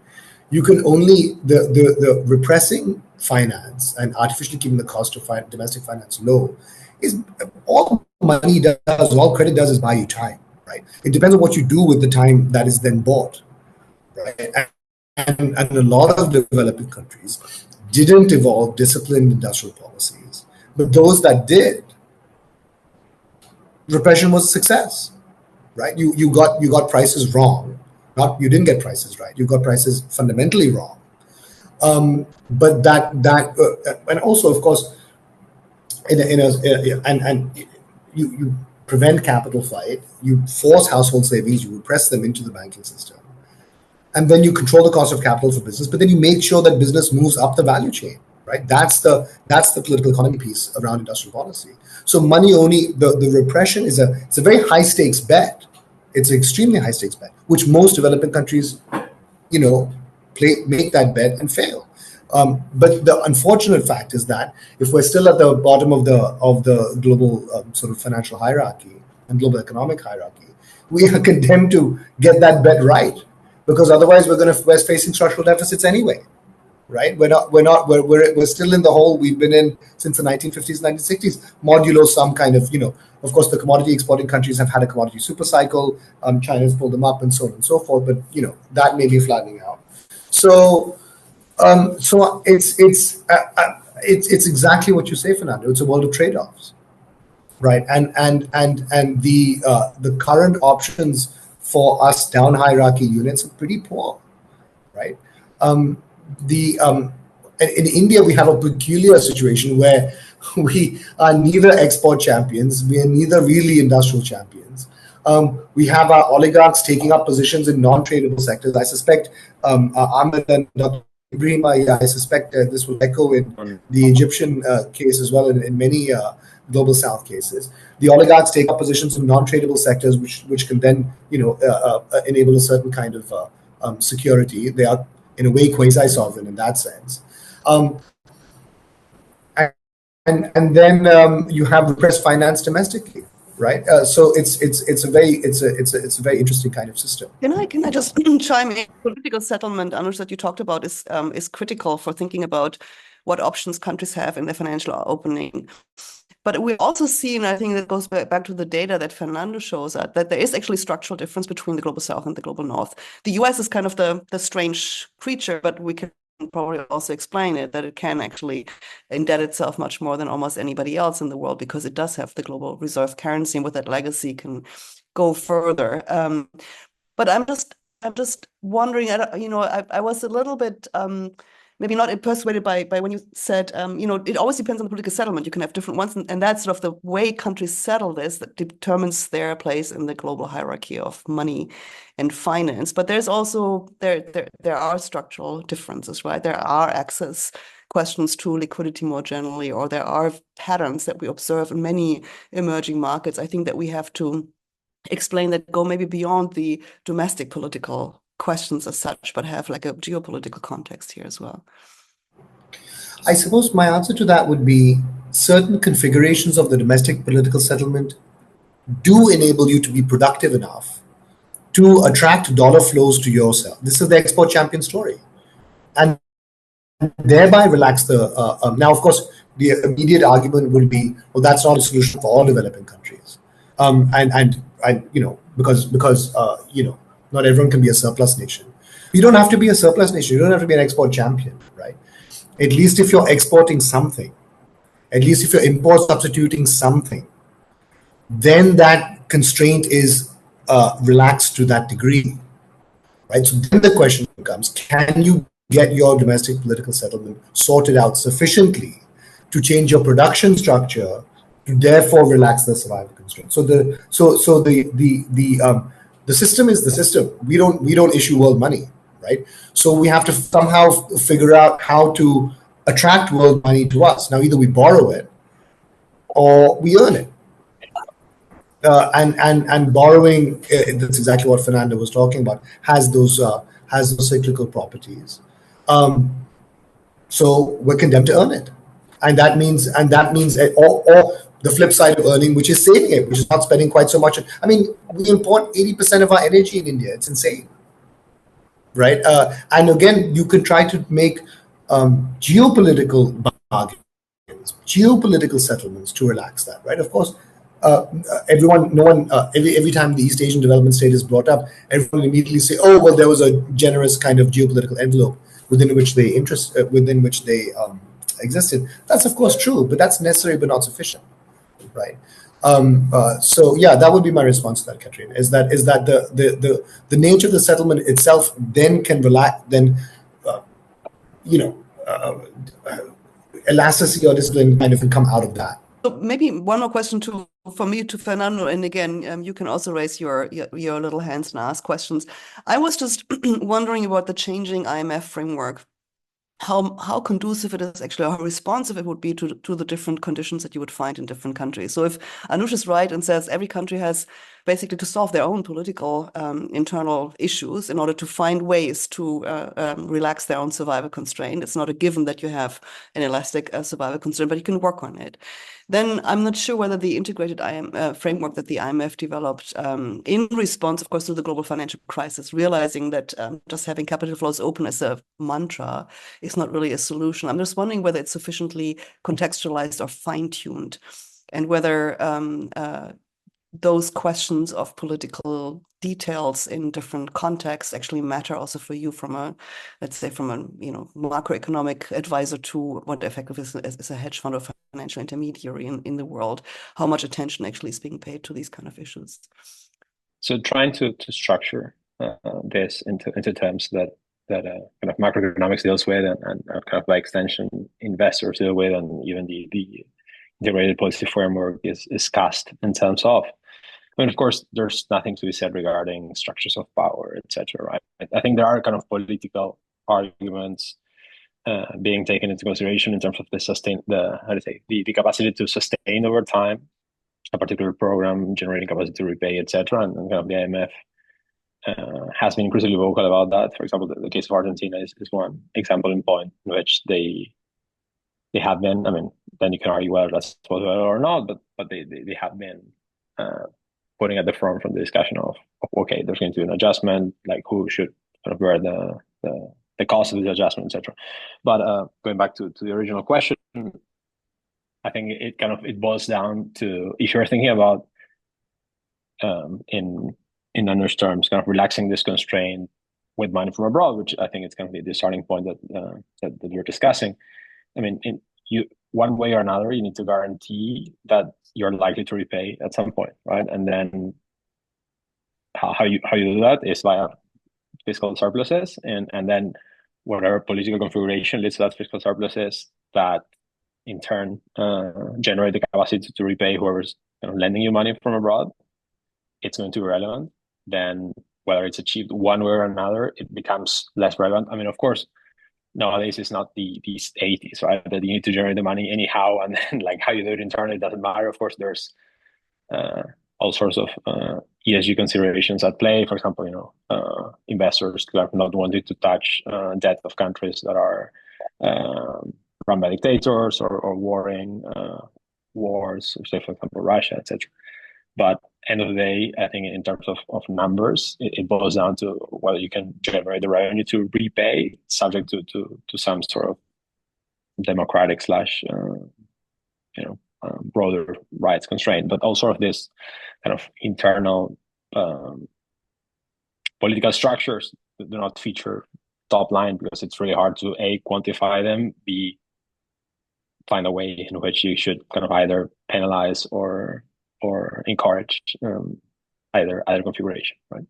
You can only, the repressing finance and artificially keeping the cost of domestic finance low is all money does, all credit does is buy you time, right? It depends on what you do with the time that is then bought, right? and a lot of developing countries didn't evolve disciplined industrial policies. But those that did, repression was a success, right? You got prices wrong. Not you didn't get prices right. You got prices fundamentally wrong. But and also, of course, you prevent capital flight. You force household savings. You repress them into the banking system. And then you control the cost of capital for business, but then you make sure that business moves up the value chain, right? That's the political economy piece around industrial policy. So money only, the repression it's a very high stakes bet. It's an extremely high stakes bet, which most developing countries, make that bet and fail. But the unfortunate fact is that if we're still at the bottom of the global sort of financial hierarchy and global economic hierarchy, we are condemned to get that bet right. Because otherwise we're facing structural deficits anyway, right? We're still in the hole we've been in since the 1950s, 1960s, modulo some kind of, of course the commodity exporting countries have had a commodity super cycle, China's pulled them up and so on and so forth, but that may be flattening out. So it's exactly what you say, Fernando. It's a world of trade-offs, right? And the current options for us down hierarchy units are pretty poor, right? In India, we have a peculiar situation where we are neither export champions, we are neither really industrial champions. We have our oligarchs taking up positions in non-tradable sectors. I suspect Ahmed and Dr. Ibrahim, I suspect this will echo in the Egyptian case as well, in many global South cases. The oligarchs take up positions in non-tradable sectors, which can then, enable a certain kind of security. They are, in a way, quasi-sovereign in that sense. And then you have repressed finance domestically, right? So it's a very interesting kind of system. Can I just chime in? Political settlement, Anush, that you talked about is critical for thinking about what options countries have in their financial opening. But we've also seen, I think that goes back to the data that Fernando shows us, that there is actually structural difference between the global South and the global North. The US is kind of the strange creature, but we can probably also explain it, that it can actually indebt itself much more than almost anybody else in the world because it does have the global reserve currency, and with that legacy can go further. But I'm just wondering, I was a little bit maybe not persuaded by when you said, it always depends on the political settlement. You can have different ones, and that's sort of the way countries settle this that determines their place in the global hierarchy of money and finance. But there's also, there are structural differences, right? There are access questions to liquidity more generally, or there are patterns that we observe in many emerging markets. I think that we have to explain that go maybe beyond the domestic political questions as such, but have like a geopolitical context here as well. I suppose my answer to that would be certain configurations of the domestic political settlement do enable you to be productive enough to attract dollar flows to yourself. This is the export champion story. And thereby relax the, now of course, the immediate argument would be, well, that's not a solution for all developing countries. Because not everyone can be a surplus nation. You don't have to be a surplus nation. You don't have to be an export champion, right? At least if you're exporting something, at least if you're import substituting something, then that constraint is relaxed to that degree, right? So then the question becomes, can you get your domestic political settlement sorted out sufficiently to change your production structure to therefore relax the survival constraint? So the system is the system. We don't issue world money, right? So we have to somehow figure out how to attract world money to us. Now, either we borrow it or we earn it. And borrowing, that's exactly what Fernando was talking about, has those cyclical properties. So we're condemned to earn it, and that means or the flip side of earning, which is saving it, which is not spending quite so much. I mean, we import 80% of our energy in India. It's insane, right? And again, you can try to make geopolitical bargains, geopolitical settlements to relax that, right? Of course, every time the East Asian development state is brought up, everyone immediately say, "Oh, well, there was a generous kind of geopolitical envelope within which they existed." That's of course true, but that's necessary but not sufficient, right? So yeah, that would be my response to that, Katrina. Is that the nature of the settlement itself then can relax, then elasticity or discipline kind of can come out of that. So maybe one more question for me to Fernando, and again, you can also raise your little hands and ask questions. I was just wondering about the changing IMF framework. How conducive it is actually, how responsive it would be to the different conditions that you would find in different countries. So if Anush is right and says every country has basically to solve their own political internal issues in order to find ways to relax their own survival constraint, it's not a given that you have an elastic survival constraint, but you can work on it. Then I'm not sure whether the integrated framework that the IMF developed in response, of course, to the global financial crisis, realizing that just having capital flows open as a mantra is not really a solution. I'm just wondering whether it's sufficiently contextualized or fine-tuned, and whether those questions of political details in different contexts actually matter also for you from a, let's say, from a macroeconomic advisor to what effectively is a hedge fund or financial intermediary in the world. How much attention actually is being paid to these kind of issues? So trying to structure this into terms that kind of macroeconomics deals with, and kind of by extension investors deal with, and even the integrated policy framework is cast in terms of. I mean, of course, there's nothing to be said regarding structures of power, etc. Right? I think there are kind of political arguments being taken into consideration in terms of the capacity to sustain over time a particular program, generating capacity to repay, etc. And kind of the IMF has been increasingly vocal about that. For example, the case of Argentina is one example in point in which they have been. I mean, then you can argue whether that's possible or not, but they have been putting at the front from the discussion of okay, there's going to be an adjustment, like who should kind of bear the cost of the adjustment, etc. But going back to the original question, I think it boils down to, if you're thinking about in Anush's terms, kind of relaxing this constraint with money from abroad, which I think it's going to be the starting point that you're discussing. I mean, one way or another, you need to guarantee that you're likely to repay at some point, right? And then how you do that is via fiscal surpluses, and then whatever political configuration leads to that fiscal surpluses, that in turn generate the capacity to repay whoever's lending you money from abroad. It's going to be relevant. Then whether it's achieved one way or another, it becomes less relevant. I mean, of course, nowadays it's not these 80s, right? That you need to generate the money anyhow, and then like how you do it internally doesn't matter. Of course, there's all sorts of ESG considerations at play. For example, investors not wanting to touch debt of countries that are run by dictators or warring wars, say for example Russia, etc. But end of the day, I think in terms of numbers, it boils down to whether you can generate the revenue to repay, subject to some sort of democratic / broader rights constraint. But also of this kind of internal political structures that do not feature top line, because it's really hard to A, quantify them, B, find a way in which you should kind of either penalize or encourage either configuration, right?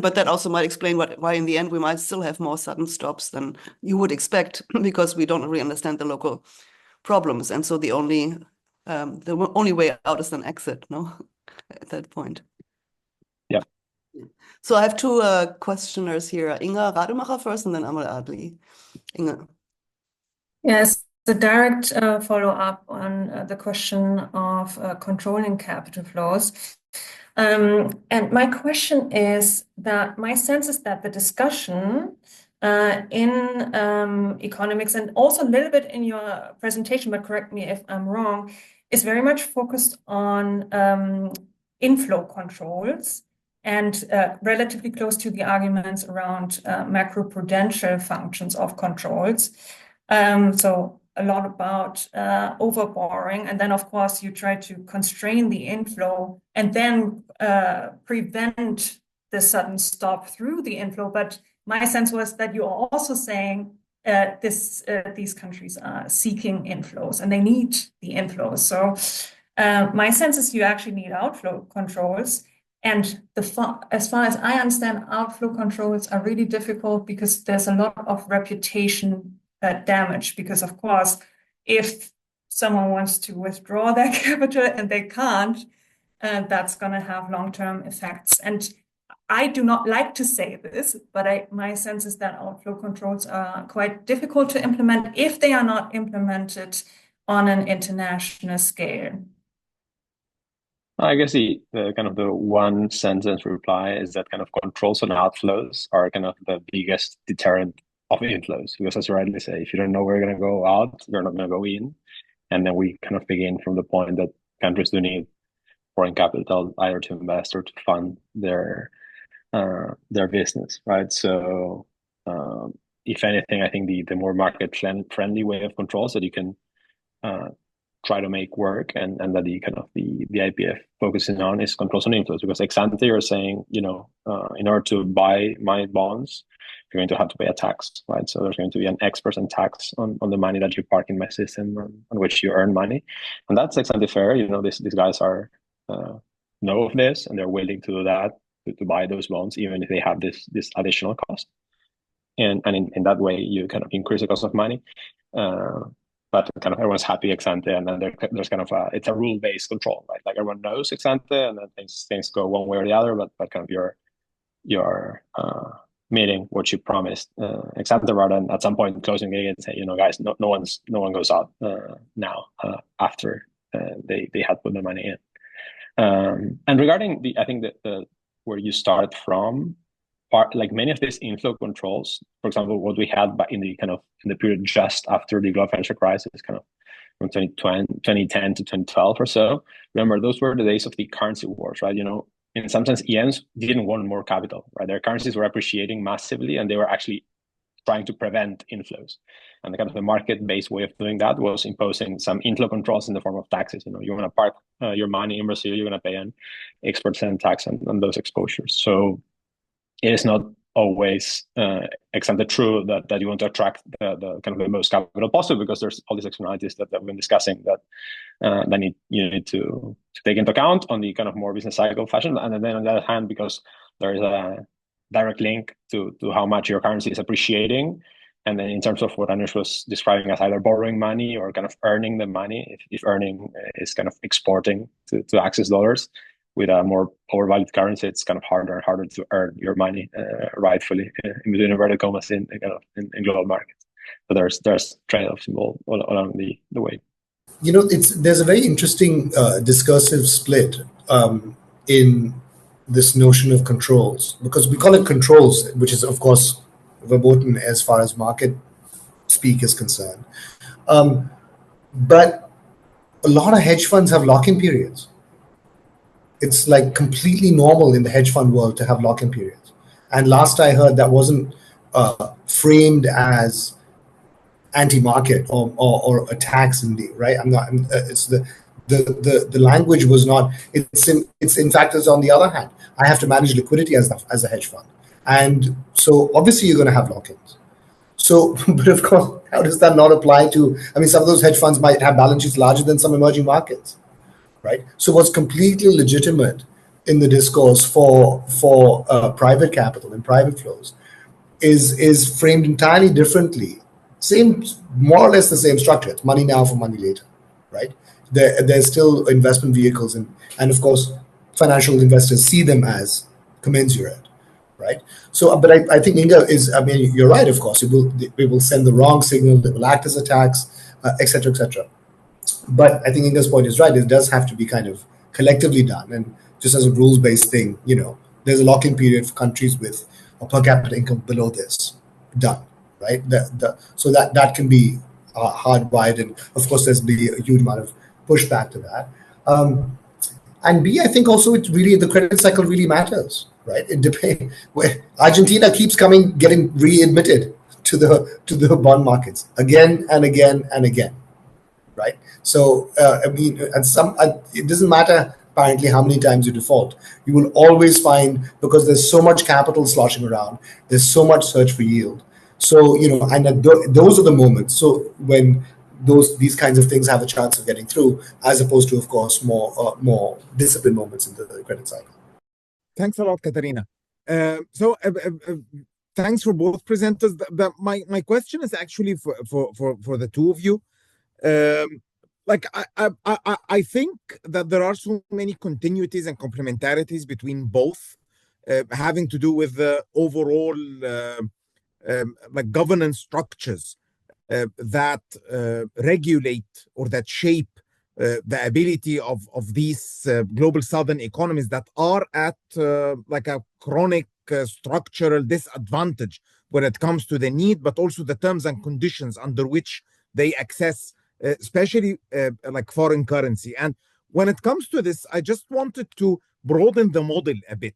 But that also might explain why in the end we might still have more sudden stops than you would expect, because we don't really understand the local problems, and so the only way out is an exit, no? At that point. Yeah. So I have two questioners here, Inga Rademacher first, and then Amal Adli. Inga. Yes. The direct follow-up on the question of controlling capital flows. And my question is that my sense is that the discussion in economics, and also a little bit in your presentation, but correct me if I'm wrong, is very much focused on inflow controls and relatively close to the arguments around macroprudential functions of controls. So a lot about overborrowing, and then of course you try to constrain the inflow and then prevent the sudden stop through the inflow. But my sense was that you are also saying these countries are seeking inflows and they need the inflows. So my sense is you actually need outflow controls. And as far as I understand, outflow controls are really difficult because there's a lot of reputation damage. Because of course, if someone wants to withdraw their capital and they can't, that's going to have long-term effects. And I do not like to say this, but my sense is that outflow controls are quite difficult to implement if they are not implemented on an international scale. I guess the kind of the one sentence reply is that kind of controls on outflows are kind of the biggest deterrent of inflows, because as you rightly say, if you don't know where you're going to go out, you're not going to go in. And then we kind of begin from the point that countries do need foreign capital either to invest or to fund their business, right? So if anything, I think the more market friendly way of controls that you can try to make work, and that the kind of the IPF focusing on is controls on inflows, because ex ante you're saying, in order to buy my bonds, you're going to have to pay a tax, right? So there's going to be an X% tax on the money that you park in my system on which you earn money, and that's ex ante fair. These guys are know of this and they're willing to do that, to buy those bonds even if they have this additional cost, and in that way you kind of increase the cost of money. But kind of everyone's happy ex ante, and then there's kind of it's a rule-based control, right? Like everyone knows ex ante, and then things go one way or the other. But kind of you're meeting what you promised ex ante, rather than at some point closing it and say, guys, no one goes out now after they had put the money in. And regarding I think that where you start from, like many of these inflow controls, for example, what we had in the period just after the global financial crisis, kind of from 2010 to 2012 or so. Remember, those were the days of the currency wars, right? In some sense, EMs didn't want more capital, right? Their currencies were appreciating massively, and they were actually trying to prevent inflows. And the kind of the market-based way of doing that was imposing some inflow controls in the form of taxes. You want to park your money in Brazil, you're going to pay an X% tax on those exposures. So it is not always ex ante true that you want to attract the kind of the most capital possible, because there's all these externalities that we've been discussing that you need to take into account on the kind of more business cycle fashion. And then on the other hand, because there is a direct link to how much your currency is appreciating, and then in terms of what Anush was describing as either borrowing money or kind of earning the money, if earning is kind of exporting to access dollars with a more overvalued currency, it's kind of harder and harder to earn your money rightfully in between inverted commas in global markets. But there's trade-offs involved along the way. There's a very interesting discursive split in this notion of controls, because we call it controls, which is of course verboten as far as market speak is concerned. But a lot of hedge funds have lock-in periods. It's like completely normal in the hedge fund world to have lock-in periods. And last I heard, that wasn't framed as anti-market or a tax indeed, right? It's the language was not. It's in fact, it's on the other hand. I have to manage liquidity as a hedge fund, and so obviously you're going to have lock-ins. So, but of course, how does that not apply to? Some of those hedge funds might have balance sheets larger than some emerging markets. Right. So what's completely legitimate in the discourse for private capital and private flows is framed entirely differently. More or less the same structure. It's money now for money later, right? There's still investment vehicles, and of course financial investors see them as commensurate, right? So, but I think Inga is. You're right. Of course, it will send the wrong signal. It will act as a tax, etc., etc. But I think Inga's point is right. It does have to be kind of collectively done, and just as a rules-based thing, there's a lock-in period for countries with a per capita income below this done, right? So that can be hardwired, and of course there's be a huge amount of pushback to that. And B, I think also the credit cycle really matters, right? It depends. Argentina keeps getting readmitted to the bond markets again and again and again, right? So I mean, it doesn't matter apparently how many times you default. You will always find, because there's so much capital sloshing around, there's so much search for yield. So and those are the moments. So when these kinds of things have a chance of getting through, as opposed to, of course, more disciplined moments in the credit cycle. Thanks a lot, Katarina. Thanks for both presenters. My question is actually for the two of you. I think that there are so many continuities and complementarities between both, having to do with the overall governance structures that regulate or that shape the ability of these global southern economies that are at a chronic structural disadvantage when it comes to the need, but also the terms and conditions under which they access, especially foreign currency. And when it comes to this, I just wanted to broaden the model a bit.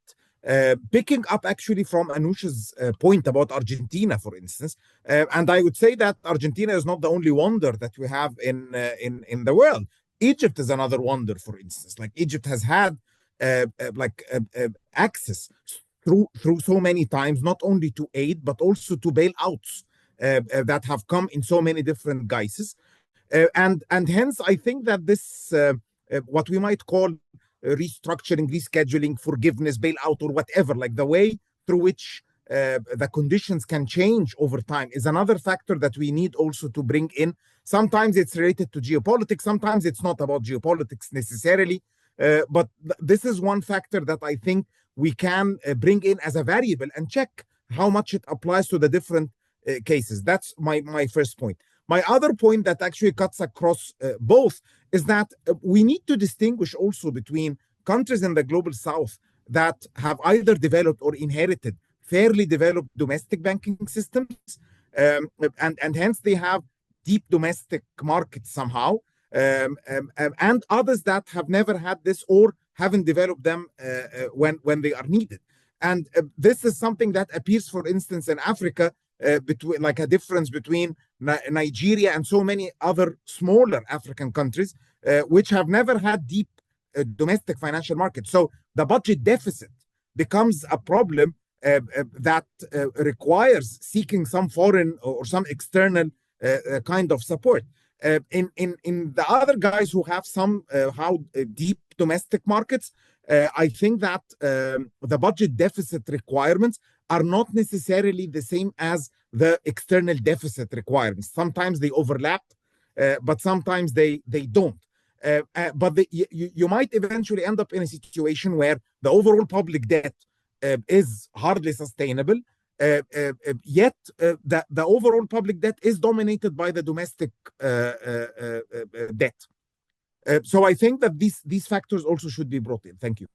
Picking up actually from Anoush's point about Argentina, for instance, and I would say that Argentina is not the only wonder that we have in the world. Egypt is another wonder, for instance. Like Egypt has had access through so many times, not only to aid but also to bailouts that have come in so many different guises, and hence I think that this what we might call restructuring, rescheduling, forgiveness, bailout, or whatever, like the way through which the conditions can change over time is another factor that we need also to bring in. Sometimes it's related to geopolitics, sometimes it's not about geopolitics necessarily, but this is one factor that I think we can bring in as a variable and check how much it applies to the different cases. That's my first point. My other point that actually cuts across both is that we need to distinguish also between countries in the global south that have either developed or inherited fairly developed domestic banking systems, and hence they have deep domestic markets somehow, and others that have never had this or haven't developed them when they are needed. And this is something that appears, for instance, in Africa, between a difference between Nigeria and so many other smaller African countries, which have never had deep domestic financial markets. So the budget deficit becomes a problem that requires seeking some foreign or some external kind of support. In the other guys who have some deep domestic markets, I think that the budget deficit requirements are not necessarily the same as the external deficit requirements. Sometimes they overlap, but sometimes they don't. But you might eventually end up in a situation where the overall public debt is hardly sustainable, yet the overall public debt is dominated by the domestic debt. So I think that these factors also should be brought in. Thank you.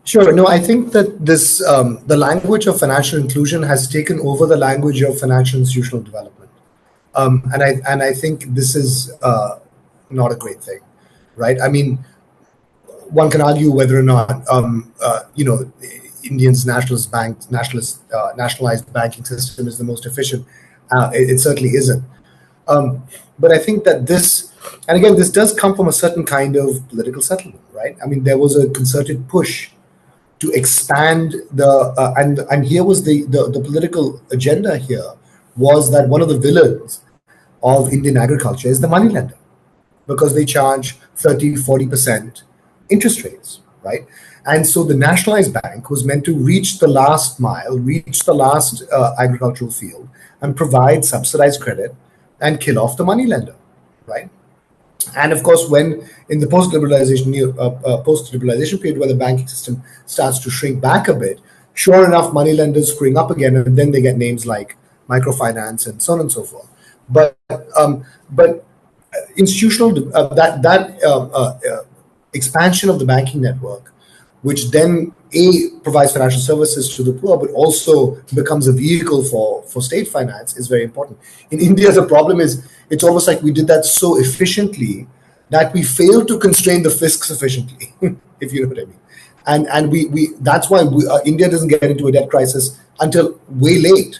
Sure. No, I think that this the language of financial inclusion has taken over the language of financial institutional development, and I think this is not a great thing, right? I mean, one can argue whether or not India's nationalized banking system is the most efficient. It certainly isn't. But I think that this, and again, this does come from a certain kind of political settlement, right? I mean, there was a concerted push to expand and here was the political agenda here was that one of the villains of Indian agriculture is the moneylender, because they charge 30-40% interest rates, right? And so the nationalized bank was meant to reach the last mile, reach the last agricultural field, and provide subsidized credit and kill off the moneylender, right? And of course, when in the post-liberalization period, where the banking system starts to shrink back a bit, sure enough, moneylenders spring up again, and then they get names like microfinance and so on and so forth. But institutional expansion of the banking network, which then provides financial services to the poor, but also becomes a vehicle for state finance, is very important. In India, the problem is it's almost like we did that so efficiently that we failed to constrain the fisc sufficiently, if you know what I mean. And we that's why India doesn't get into a debt crisis until way late,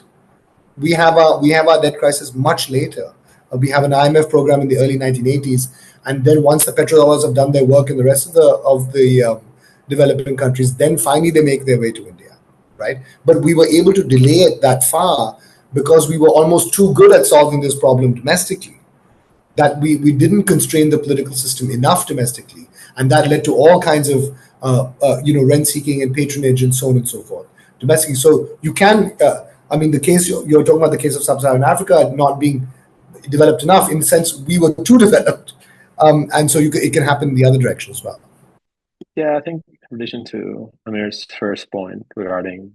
we have our debt crisis much later. We have an IMF program in the early 1980s, and then once the petrodollars have done their work in the rest of the developing countries, then finally they make their way to India, right? But we were able to delay it that far because we were almost too good at solving this problem domestically, that we didn't constrain the political system enough domestically, and that led to all kinds of rent seeking and patronage and so on and so forth domestically. So you can, the case you're talking about, the case of sub-Saharan Africa not being developed enough, in the sense we were too developed, and so it can happen in the other direction as well. Yeah, I think in relation to Amir's first point regarding,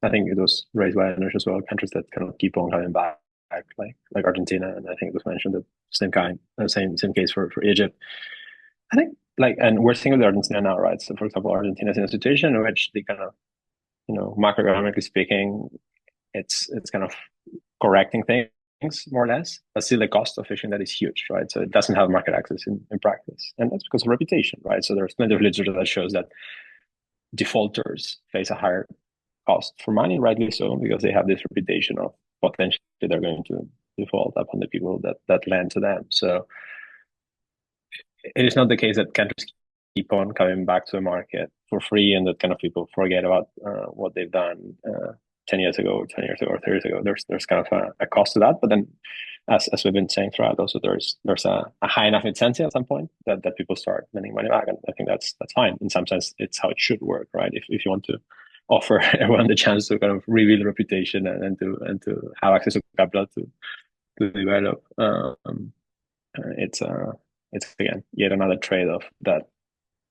I think it was raised by Anush as well, countries that kind of keep on coming back, like Argentina, and I think it was mentioned that same case for Egypt. I think and we're seeing with Argentina now, right? So for example, Argentina is in a situation in which they kind of, macroeconomically speaking, it's kind of correcting things more or less, but still the cost of issuing that is huge, right? So it doesn't have market access in practice, and that's because of reputation, right? So there's plenty of literature that shows that defaulters face a higher cost for money, rightly so, because they have this reputation of potentially they're going to default upon the people that lend to them. So it is not the case that countries keep on coming back to the market for free and that kind of people forget about what they've done 10 years ago, 10 years ago, or 30 years ago. There's kind of a cost to that. But then, as we've been saying throughout, also there's a high enough incentive at some point that people start lending money back. And I think that's fine. In some sense, it's how it should work, right? If you want to offer everyone the chance to kind of rebuild reputation and to have access to capital to develop, it's again yet another trade-off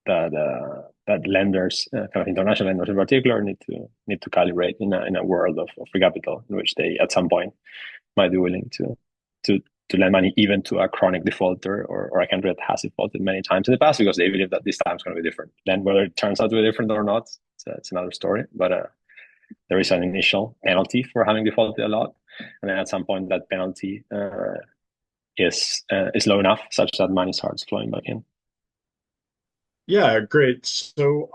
that lenders, kind of international lenders in particular, need to calibrate in a world of free capital, in which they at some point might be willing to lend money even to a chronic defaulter or a country that has defaulted many times in the past, because they believe that this time is going to be different. Then whether it turns out to be different or not, it's another story. But there is an initial penalty for having defaulted a lot, and then at some point that penalty is low enough such that money starts flowing back in. Yeah, great. So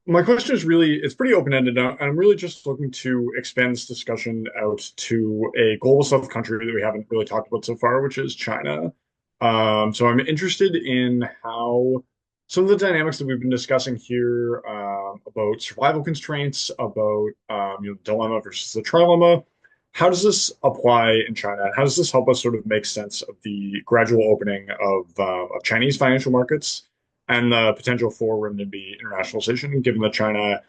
my question is it's pretty open-ended now. I'm really just looking to expand this discussion out to a global south country that we haven't really talked about so far, which is China. So I'm interested in how some of the dynamics that we've been discussing here about survival constraints, about dilemma versus the trilemma. How does this apply in China? How does this help us sort of make sense of the gradual opening of Chinese financial markets and the potential for renminbi internationalization, given that China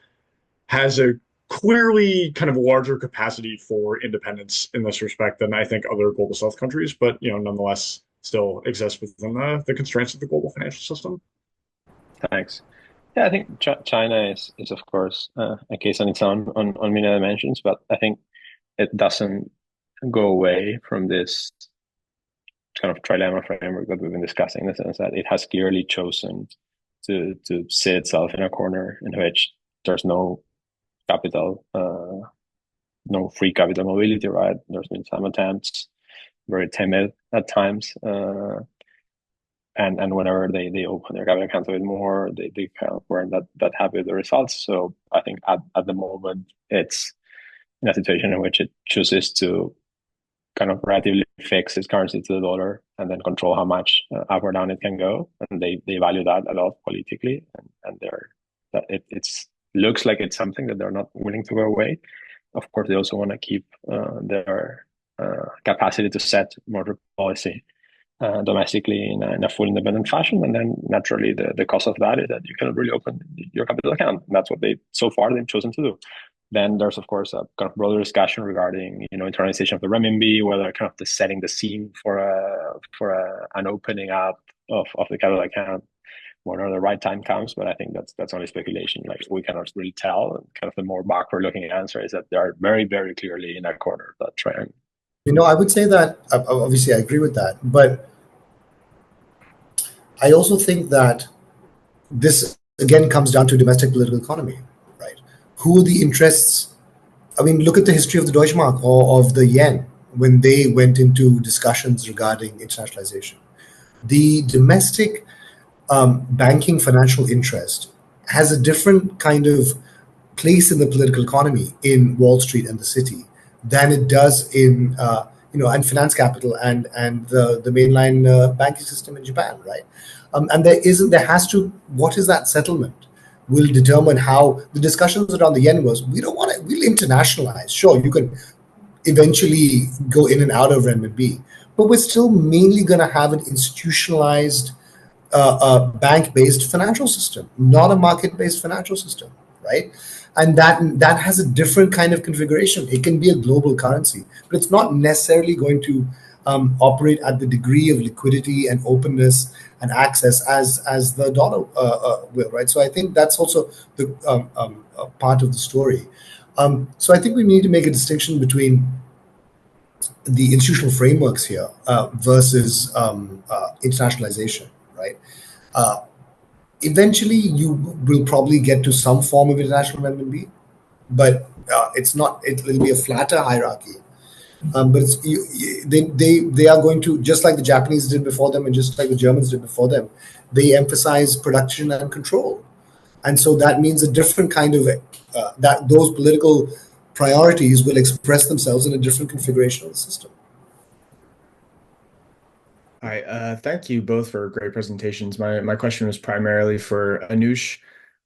has a clearly kind of larger capacity for independence in this respect than I think other global south countries, but nonetheless still exists within the constraints of the global financial system? Thanks. Yeah, I think China is of course a case on its own on many dimensions, but I think it doesn't go away from this kind of trilemma framework that we've been discussing, in the sense that it has clearly chosen to sit itself in a corner in which there's no capital, no free capital mobility, right? There's been some attempts, very timid at times, and whenever they open their capital accounts a bit more, they kind of weren't that happy with the results. So I think at the moment it's in a situation in which it chooses to kind of relatively fix its currency to the dollar and then control how much up or down it can go. And they value that a lot politically, and it looks like it's something that they're not willing to go away. Of course, they also want to keep their capacity to set monetary policy domestically in a full independent fashion. And then naturally the cost of that is that you cannot really open your capital account. And that's what they've chosen to do. Then there's, of course, a kind of broader discussion regarding, internalization of the renminbi, whether kind of setting the scene for an opening up of the capital account, whenever the right time comes. But I think that's only speculation. Like, we cannot really tell. And kind of the more backward-looking answer is that they are very, very clearly in that corner of that triangle. I would say that obviously I agree with that, but I also think that this again comes down to domestic political economy. Who are the interests? I mean, look at the history of the Deutschmark or of the yen when they went into discussions regarding internationalization. The domestic banking financial interest has a different kind of place in the political economy in Wall Street and the city than it does in and finance capital and the mainline banking system in Japan, right? And what is that settlement will determine how the discussions around the yen was, we'll internationalize. Sure, you can eventually go in and out of renminbi, but we're still mainly going to have an institutionalized bank-based financial system, not a market-based financial system, right? And that has a different kind of configuration. It can be a global currency, but it's not necessarily going to operate at the degree of liquidity and openness and access as the dollar will, right? So I think that's also the part of the story. So I think we need to make a distinction between the institutional frameworks here versus internationalization, right? Eventually, you will probably get to some form of international renminbi, but it'll be a flatter hierarchy. But they are going to, just like the Japanese did before them and just like the Germans did before them, they emphasize production and control. And so that means a different kind of, that those political priorities will express themselves in a different configuration of the system. Hi, thank you both for great presentations. My question was primarily for Anush.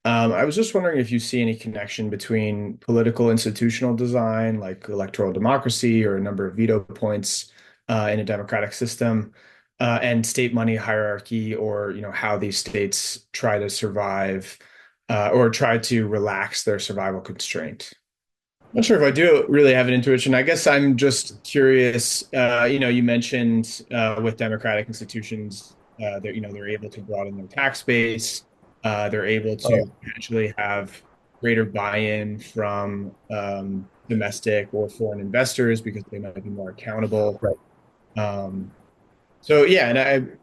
I was just wondering if you see any connection between political institutional design, like electoral democracy or a number of veto points in a democratic system, and state money hierarchy, or how these states try to survive or try to relax their survival constraint. Not sure if I do really have an intuition. I guess I'm just curious. You mentioned with democratic institutions, they're able to broaden their tax base. They're able to actually have greater buy-in from domestic or foreign investors because they might be more accountable. Right. So yeah, and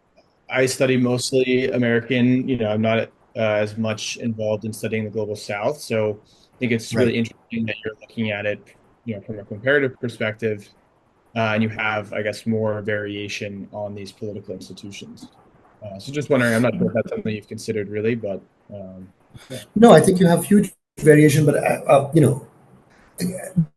I study mostly American. I'm not as much involved in studying the global South, so I think it's really interesting that you're looking at it, from a comparative perspective, and you have, I guess, more variation on these political institutions. So just wondering, I'm not sure if that's something you've considered really, but yeah. No, I think you have huge variation, but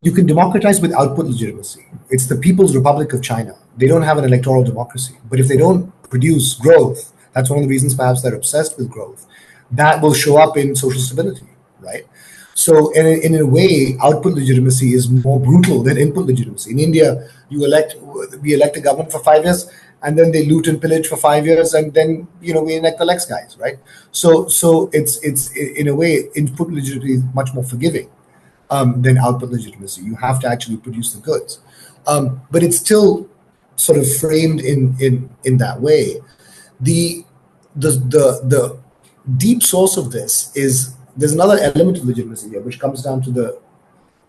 you can democratize with output legitimacy. It's the People's Republic of China. They don't have an electoral democracy, but if they don't produce growth, that's one of the reasons perhaps they're obsessed with growth. That will show up in social stability, right? So in a way, output legitimacy is more brutal than input legitimacy. In India, we elect a government for 5 years, and then they loot and pillage for 5 years, and then we elect the next guys, right? So it's in a way, input legitimacy is much more forgiving than output legitimacy. You have to actually produce the goods, but it's still sort of framed in that way. The deep source of this is there's another element of legitimacy here, which comes down to the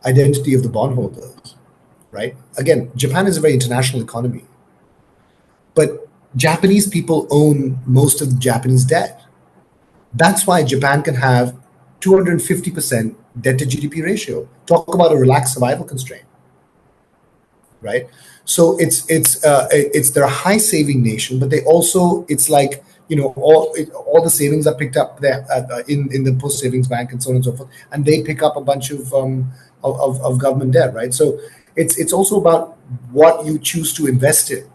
identity of the bondholders, right? Again, Japan is a very international economy, but Japanese people own most of the Japanese debt. That's why Japan can have 250% debt to GDP ratio. Talk about a relaxed survival constraint, right? So they're a high saving nation, but they also, it's like, all the savings are picked up there in the post savings bank and so on and so forth, and they pick up a bunch of government debt, right? So it's also about what you choose to invest in,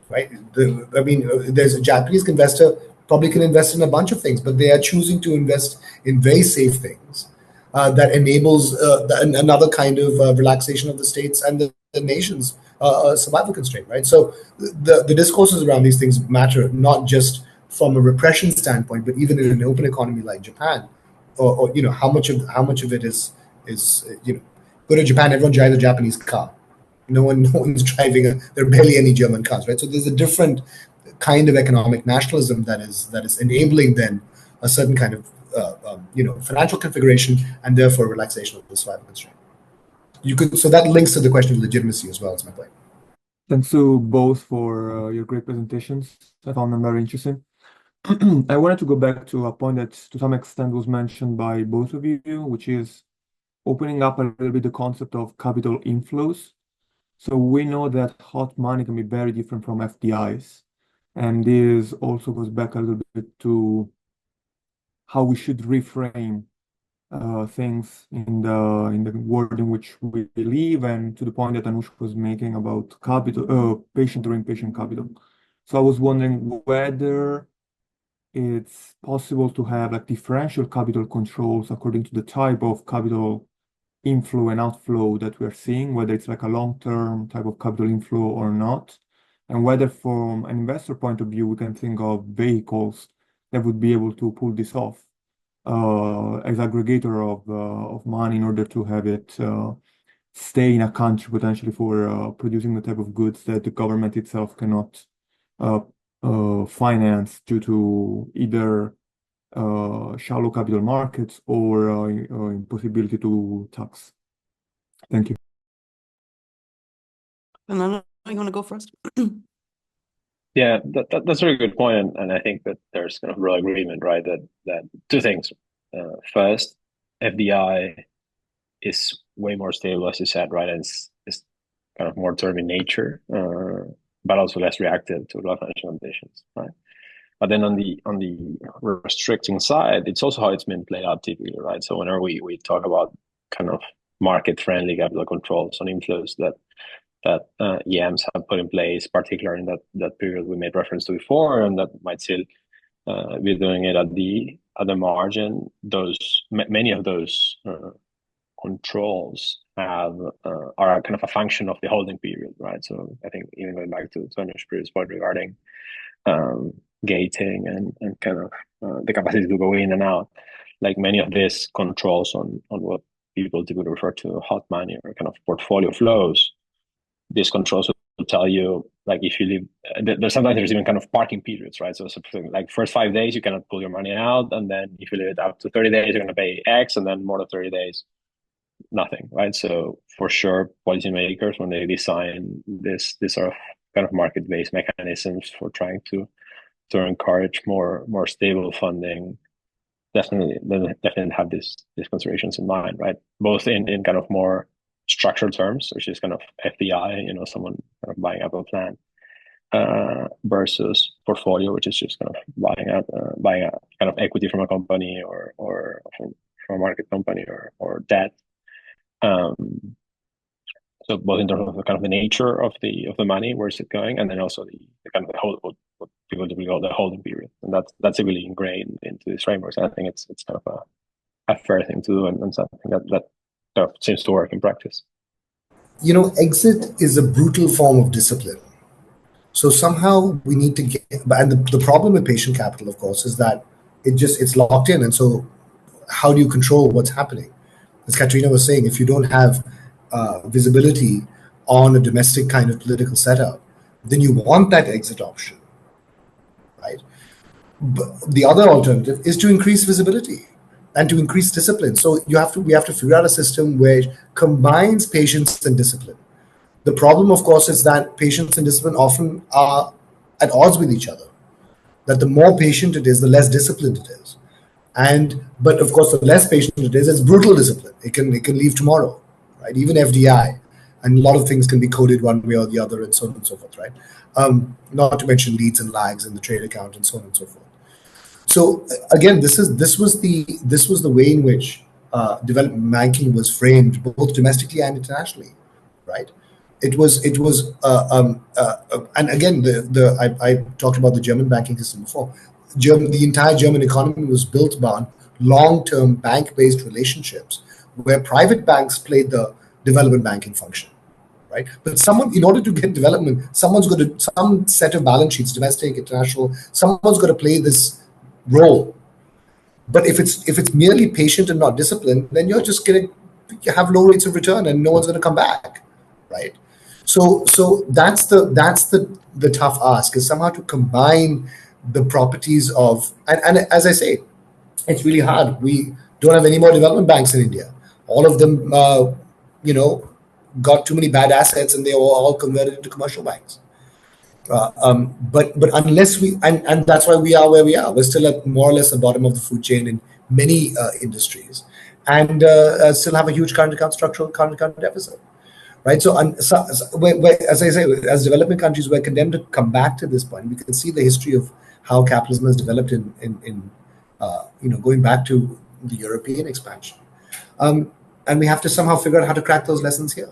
right? There's a Japanese investor probably can invest in a bunch of things, but they are choosing to invest in very safe things that enables another kind of relaxation of the states and the nation's survival constraint, right? So the discourses around these things matter, not just from a repression standpoint, but even in an open economy like Japan, or how much of it is go to Japan, everyone drives a Japanese car. No one's driving there are barely any German cars, right? So there's a different kind of economic nationalism that is enabling then a certain kind of financial configuration and therefore relaxation of the survival constraint. So that links to the question of legitimacy as well, is my point. Thanks to both for your great presentations. I found them very interesting. I wanted to go back to a point that to some extent was mentioned by both of you, which is opening up a little bit the concept of capital inflows. So we know that hot money can be very different from FDIs. And this also goes back a little bit to how we should reframe things in the world in which we live, and to the point that Anush was making about capital, patient or inpatient capital. So I was wondering whether it's possible to have like differential capital controls according to the type of capital inflow and outflow that we're seeing, whether it's like a long-term type of capital inflow or not, and whether from an investor point of view, we can think of vehicles that would be able to pull this off as aggregator of money in order to have it stay in a country potentially for producing the type of goods that the government itself cannot finance due to either shallow capital markets or impossibility to tax. Thank you. Fernando, you want to go first? Yeah, that's a very good point, and I think that there's kind of real agreement, right? That two things. First, FDI is way more stable, as you said, right? And it's kind of more term in nature, but also less reactive to financial conditions, right? But then on the restricting side, it's also how it's been played out typically, right? So whenever we talk about kind of market-friendly capital controls on inflows that EMs have put in place, particularly in that period we made reference to before, and that might still be doing it at the margin. Many of those controls are kind of a function of the holding period, right? So I think even going back to Anush's previous point regarding gating and kind of the capacity to go in and out, like many of these controls on what people typically refer to hot money or kind of portfolio flows, these controls will tell you, like, if you leave, there's even kind of parking periods, right? So like first 5 days, you cannot pull your money out. And then if you leave it up to 30 days, you're going to pay X, and then more than 30 days, nothing, right? So for sure, policymakers, when they design this sort of kind of market-based mechanisms for trying to encourage more stable funding, definitely have these considerations in mind, right? Both in kind of more structured terms, which is kind of FDI, someone kind of buying up a plan, versus portfolio, which is just kind of buying a kind of equity from a company or from a market company or debt. So both in terms of the kind of the nature of the money, where is it going, and then also the kind of what people typically call the holding period, and that's really ingrained into these frameworks. And I think it's kind of a fair thing to do, and something that seems to work in practice. Exit is a brutal form of discipline. So somehow we need to get, and the problem with patient capital, of course, is that it's locked in. And so how do you control what's happening? As Katrina was saying, if you don't have visibility on a domestic kind of political setup, then you want that exit option, right? But the other alternative is to increase visibility and to increase discipline. So we have to figure out a system which combines patience and discipline. The problem, of course, is that patience and discipline often are at odds with each other. That the more patient it is, the less disciplined it is. But of course, the less patient it is, it's brutal discipline. It can leave tomorrow, right? Even FDI, and a lot of things can be coded one way or the other, and so on and so forth, right? Not to mention leads and lags in the trade account, and so on and so forth. So again, this was the way in which development banking was framed, both domestically and internationally, right? It was, and again, I talked about the German banking system before. The entire German economy was built on long-term bank-based relationships, where private banks played the development banking function, right? But in order to get development, some set of balance sheets, domestic, international, someone's got to play this role. But if it's merely patient and not disciplined, then you're just going to have low rates of return, and no one's going to come back, right? So that's the tough ask, is somehow to combine the properties of, and as I say, it's really hard. We don't have any more development banks in India. All of them, got too many bad assets, and they were all converted into commercial banks. But unless and that's why we are where we are. We're still at more or less the bottom of the food chain in many industries, and still have a huge structural current account deficit, right? So as I say, as developing countries, we're condemned to come back to this point. We can see the history of how capitalism has developed in going back to the European expansion. And we have to somehow figure out how to crack those lessons here.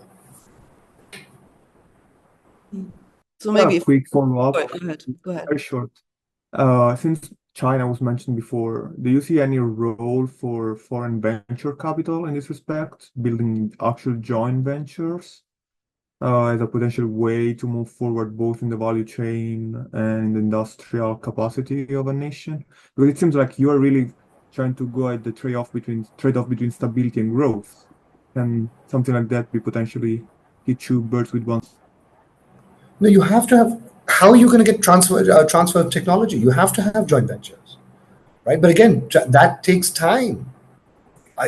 So maybe A quick follow-up. go ahead. Very short. Since China was mentioned before, do you see any role for foreign venture capital in this respect, building actual joint ventures as a potential way to move forward both in the value chain and in the industrial capacity of a nation? Because it seems like you are really trying to go at the trade-off between stability and growth, and something like that be potentially hit two birds with one. No, you have to have. How are you going to get transfer of technology? You have to have joint ventures, right? But again, that takes time.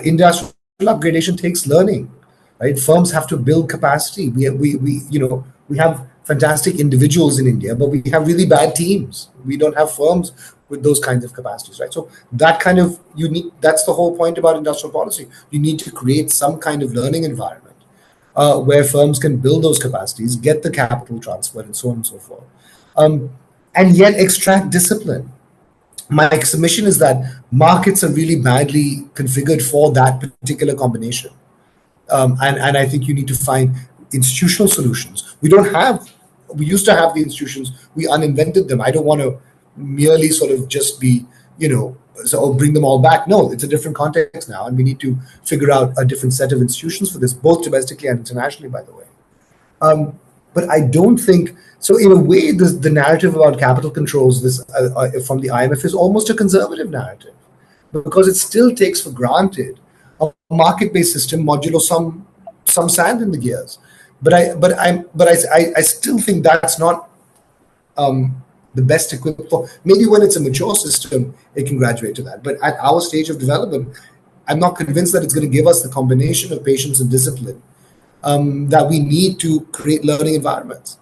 Industrial upgradation takes learning, right? Firms have to build capacity. We have fantastic individuals in India, but we have really bad teams. We don't have firms with those kinds of capacities, right? So that's the whole point about industrial policy. You need to create some kind of learning environment where firms can build those capacities, get the capital transferred, and so on and so forth, and yet extract discipline. My submission is that markets are really badly configured for that particular combination. And I think you need to find institutional solutions. We used to have the institutions, we uninvented them. I don't want to merely sort of just be, or bring them all back. No, it's a different context now, and we need to figure out a different set of institutions for this, both domestically and internationally, by the way. But I don't think, so in a way, the narrative about capital controls from the IMF is almost a conservative narrative, because it still takes for granted a market-based system modulo some sand in the gears. But I still think that's not the best equipped for. Maybe when it's a mature system, it can graduate to that. But at our stage of development, I'm not convinced that it's going to give us the combination of patience and discipline that we need to create learning environments.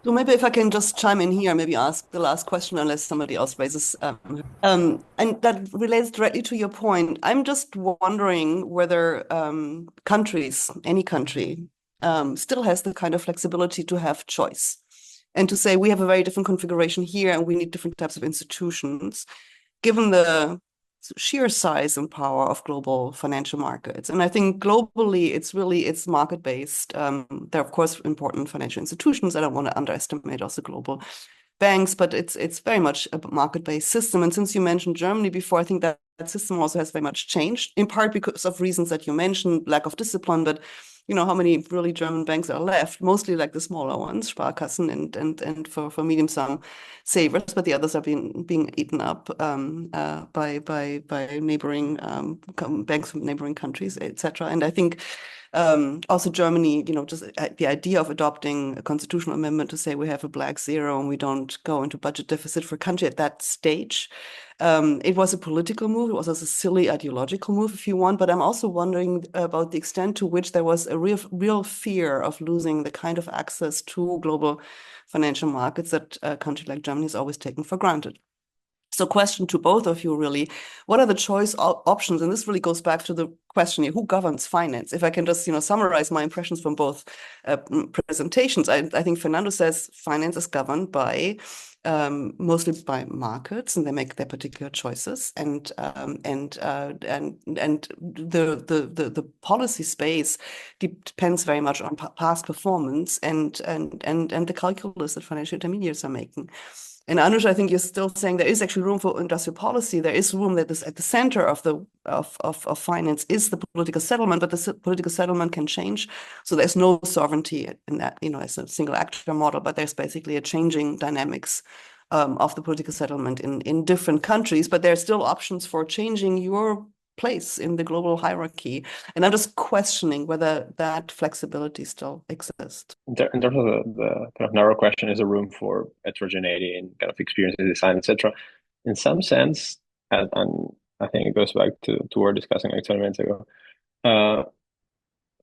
So maybe if I can just chime in here, maybe ask the last question, unless somebody else raises. And that relates directly to your point. I'm just wondering whether any country, still has the kind of flexibility to have choice and to say we have a very different configuration here and we need different types of institutions, given the sheer size and power of global financial markets. And I think globally, it's market-based. There are, of course, important financial institutions. I don't want to underestimate also global banks, but it's very much a market-based system. And since you mentioned Germany before, I think that system also has very much changed, in part because of reasons that you mentioned, lack of discipline, but how many really German banks are left? Mostly like the smaller ones, Sparkassen and for medium sum savers, but the others are being eaten up by neighboring banks from neighboring countries, etc. And I think also Germany, just the idea of adopting a constitutional amendment to say we have a black zero and we don't go into budget deficit for a country at that stage. It was a political move. It was also a silly ideological move, if you want. But I'm also wondering about the extent to which there was a real fear of losing the kind of access to global financial markets that a country like Germany has always taken for granted. So question to both of you, really, what are the choice options? And this really goes back to the question here, who governs finance? If I can just, summarize my impressions from both presentations, I think Fernando says finance is governed by mostly by markets, and they make their particular choices, and the policy space depends very much on past performance and the calculus that financial intermediaries are making. And Anush, I think you're still saying there is actually room for industrial policy. There is room that is at the center of finance is the political settlement, but the political settlement can change. So there's no sovereignty in that, as a single actor model, but there's basically a changing dynamics of the political settlement in different countries. But there are still options for changing your place in the global hierarchy. And I'm just questioning whether that flexibility still exists. In terms of the kind of narrow question, is a room for heterogeneity and kind of experience design, etc. In some sense, and I think it goes back to our discussing like 20 minutes ago,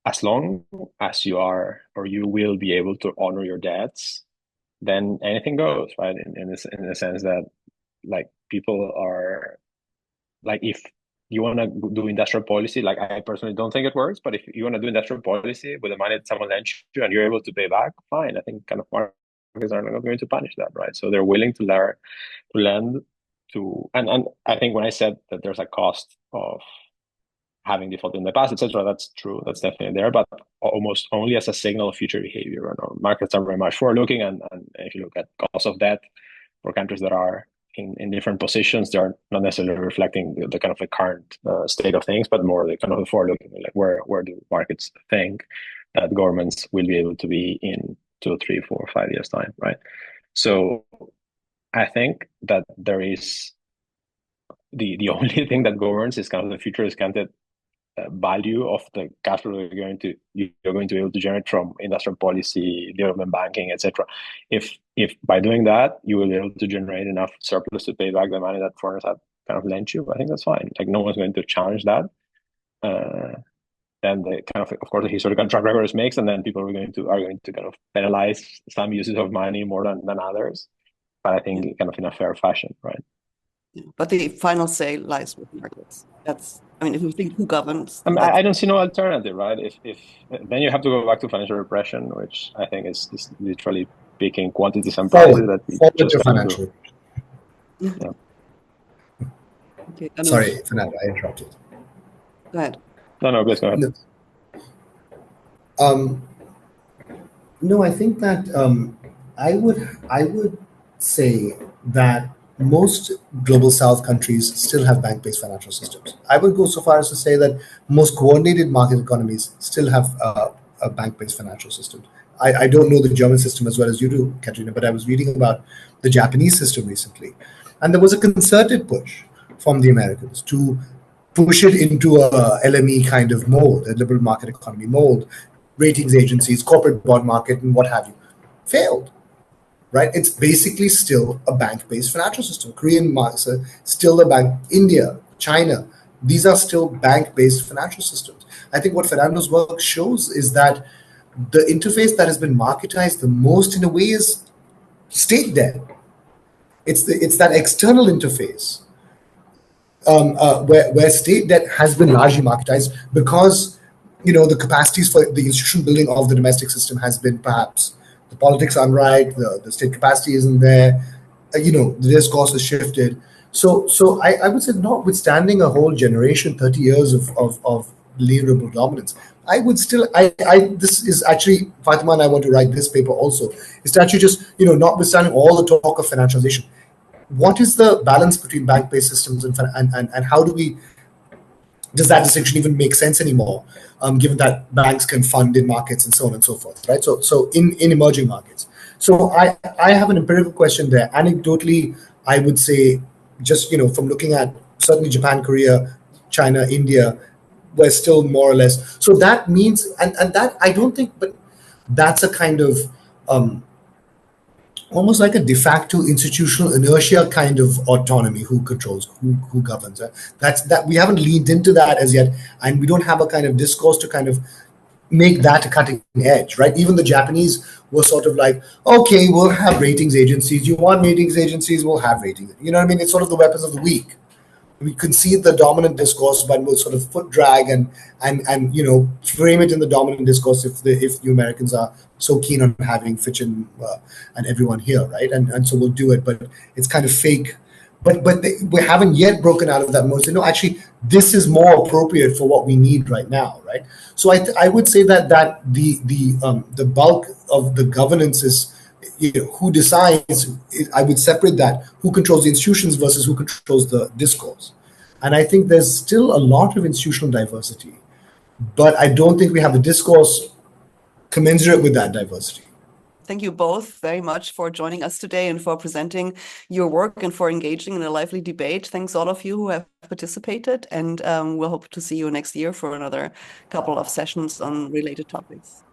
as long as you are or you will be able to honor your debts, then anything goes, right? In the sense that like people are like, if you want to do industrial policy, like I personally don't think it works, but if you want to do industrial policy with the money that someone lent you and you're able to pay back, fine. I think kind of markets are not going to punish that, right? So they're willing to lend and I think when I said that there's a cost of having defaulted in the past, etc., that's true. That's definitely there, but almost only as a signal of future behavior. And our markets are very much forward-looking, and if you look at cost of debt for countries that are in different positions, they are not necessarily reflecting the kind of the current state of things, but more the kind of the forward-looking, like where do markets think that governments will be able to be in 2, 3, 4, 5 years time, right? So I think that there is the only thing that governs is kind of the future discounted value of the cash flow you're going to be able to generate from industrial policy, development banking, etc. If by doing that you will be able to generate enough surplus to pay back the money that foreigners have kind of lent you, I think that's fine. Like no one's going to challenge that. Then the kind of course the historical track record makes, and then people are going to kind of penalize some uses of money more than others. But I think kind of in a fair fashion, right? Yeah. But the final say lies with markets. I mean, if you think who governs, I don't see no alternative, right? If then you have to go back to financial repression, which I think is literally picking quantities and prices that forward to financial. Yeah. Okay, sorry, Fernando, I interrupted. Go ahead. No, please go ahead. No, I think that I would say that most global South countries still have bank-based financial systems. I would go so far as to say that most coordinated market economies still have a bank-based financial system. I don't know the German system as well as you do, Katrina, but I was reading about the Japanese system recently. And there was a concerted push from the Americans to push it into a LME kind of mold, a liberal market economy mold, ratings agencies, corporate bond market, and what have you. Failed. Right? It's basically still a bank-based financial system. Korean markets are still a bank. India, China, these are still bank-based financial systems. I think what Fernando's work shows is that the interface that has been marketized the most in a way is state debt. It's that external interface where state debt has been largely marketized because the capacities for the institution building of the domestic system has been perhaps the politics aren't right, the state capacity isn't there, the discourse has shifted. So I would say, notwithstanding a whole generation, 30 years of neoliberal dominance, I would still, this is actually, Fatima and I want to write this paper also, is to actually just, notwithstanding all the talk of financialization, what is the balance between bank-based systems and how does that distinction even make sense anymore, given that banks can fund in markets and so on and so forth, right? So in emerging markets. So I have an empirical question there. Anecdotally, I would say, just from looking at certainly Japan, Korea, China, India, we're still more or less. So that means, and that I don't think, but that's a kind of almost like a de facto institutional inertia kind of autonomy. Who controls, who governs? That we haven't leaned into that as yet, and we don't have a kind of discourse to kind of make that a cutting edge, right? Even the Japanese were sort of like, okay, we'll have ratings agencies. You want ratings agencies? We'll have ratings. You know what I mean? It's sort of the weapons of the weak. We concede the dominant discourse, but we'll sort of foot drag and frame it in the dominant discourse if the Americans are so keen on having Fitch and everyone here, right? And so we'll do it, but it's kind of fake. But we haven't yet broken out of that mode. So no, actually, this is more appropriate for what we need right now, right? So I would say that the bulk of the governance is who decides. I would separate that: who controls the institutions versus who controls the discourse. And I think there's still a lot of institutional diversity, but I don't think we have a discourse commensurate with that diversity. Thank you both very much for joining us today and for presenting your work and for engaging in a lively debate. Thanks all of you who have participated, and we'll hope to see you next year for another couple of sessions on related topics.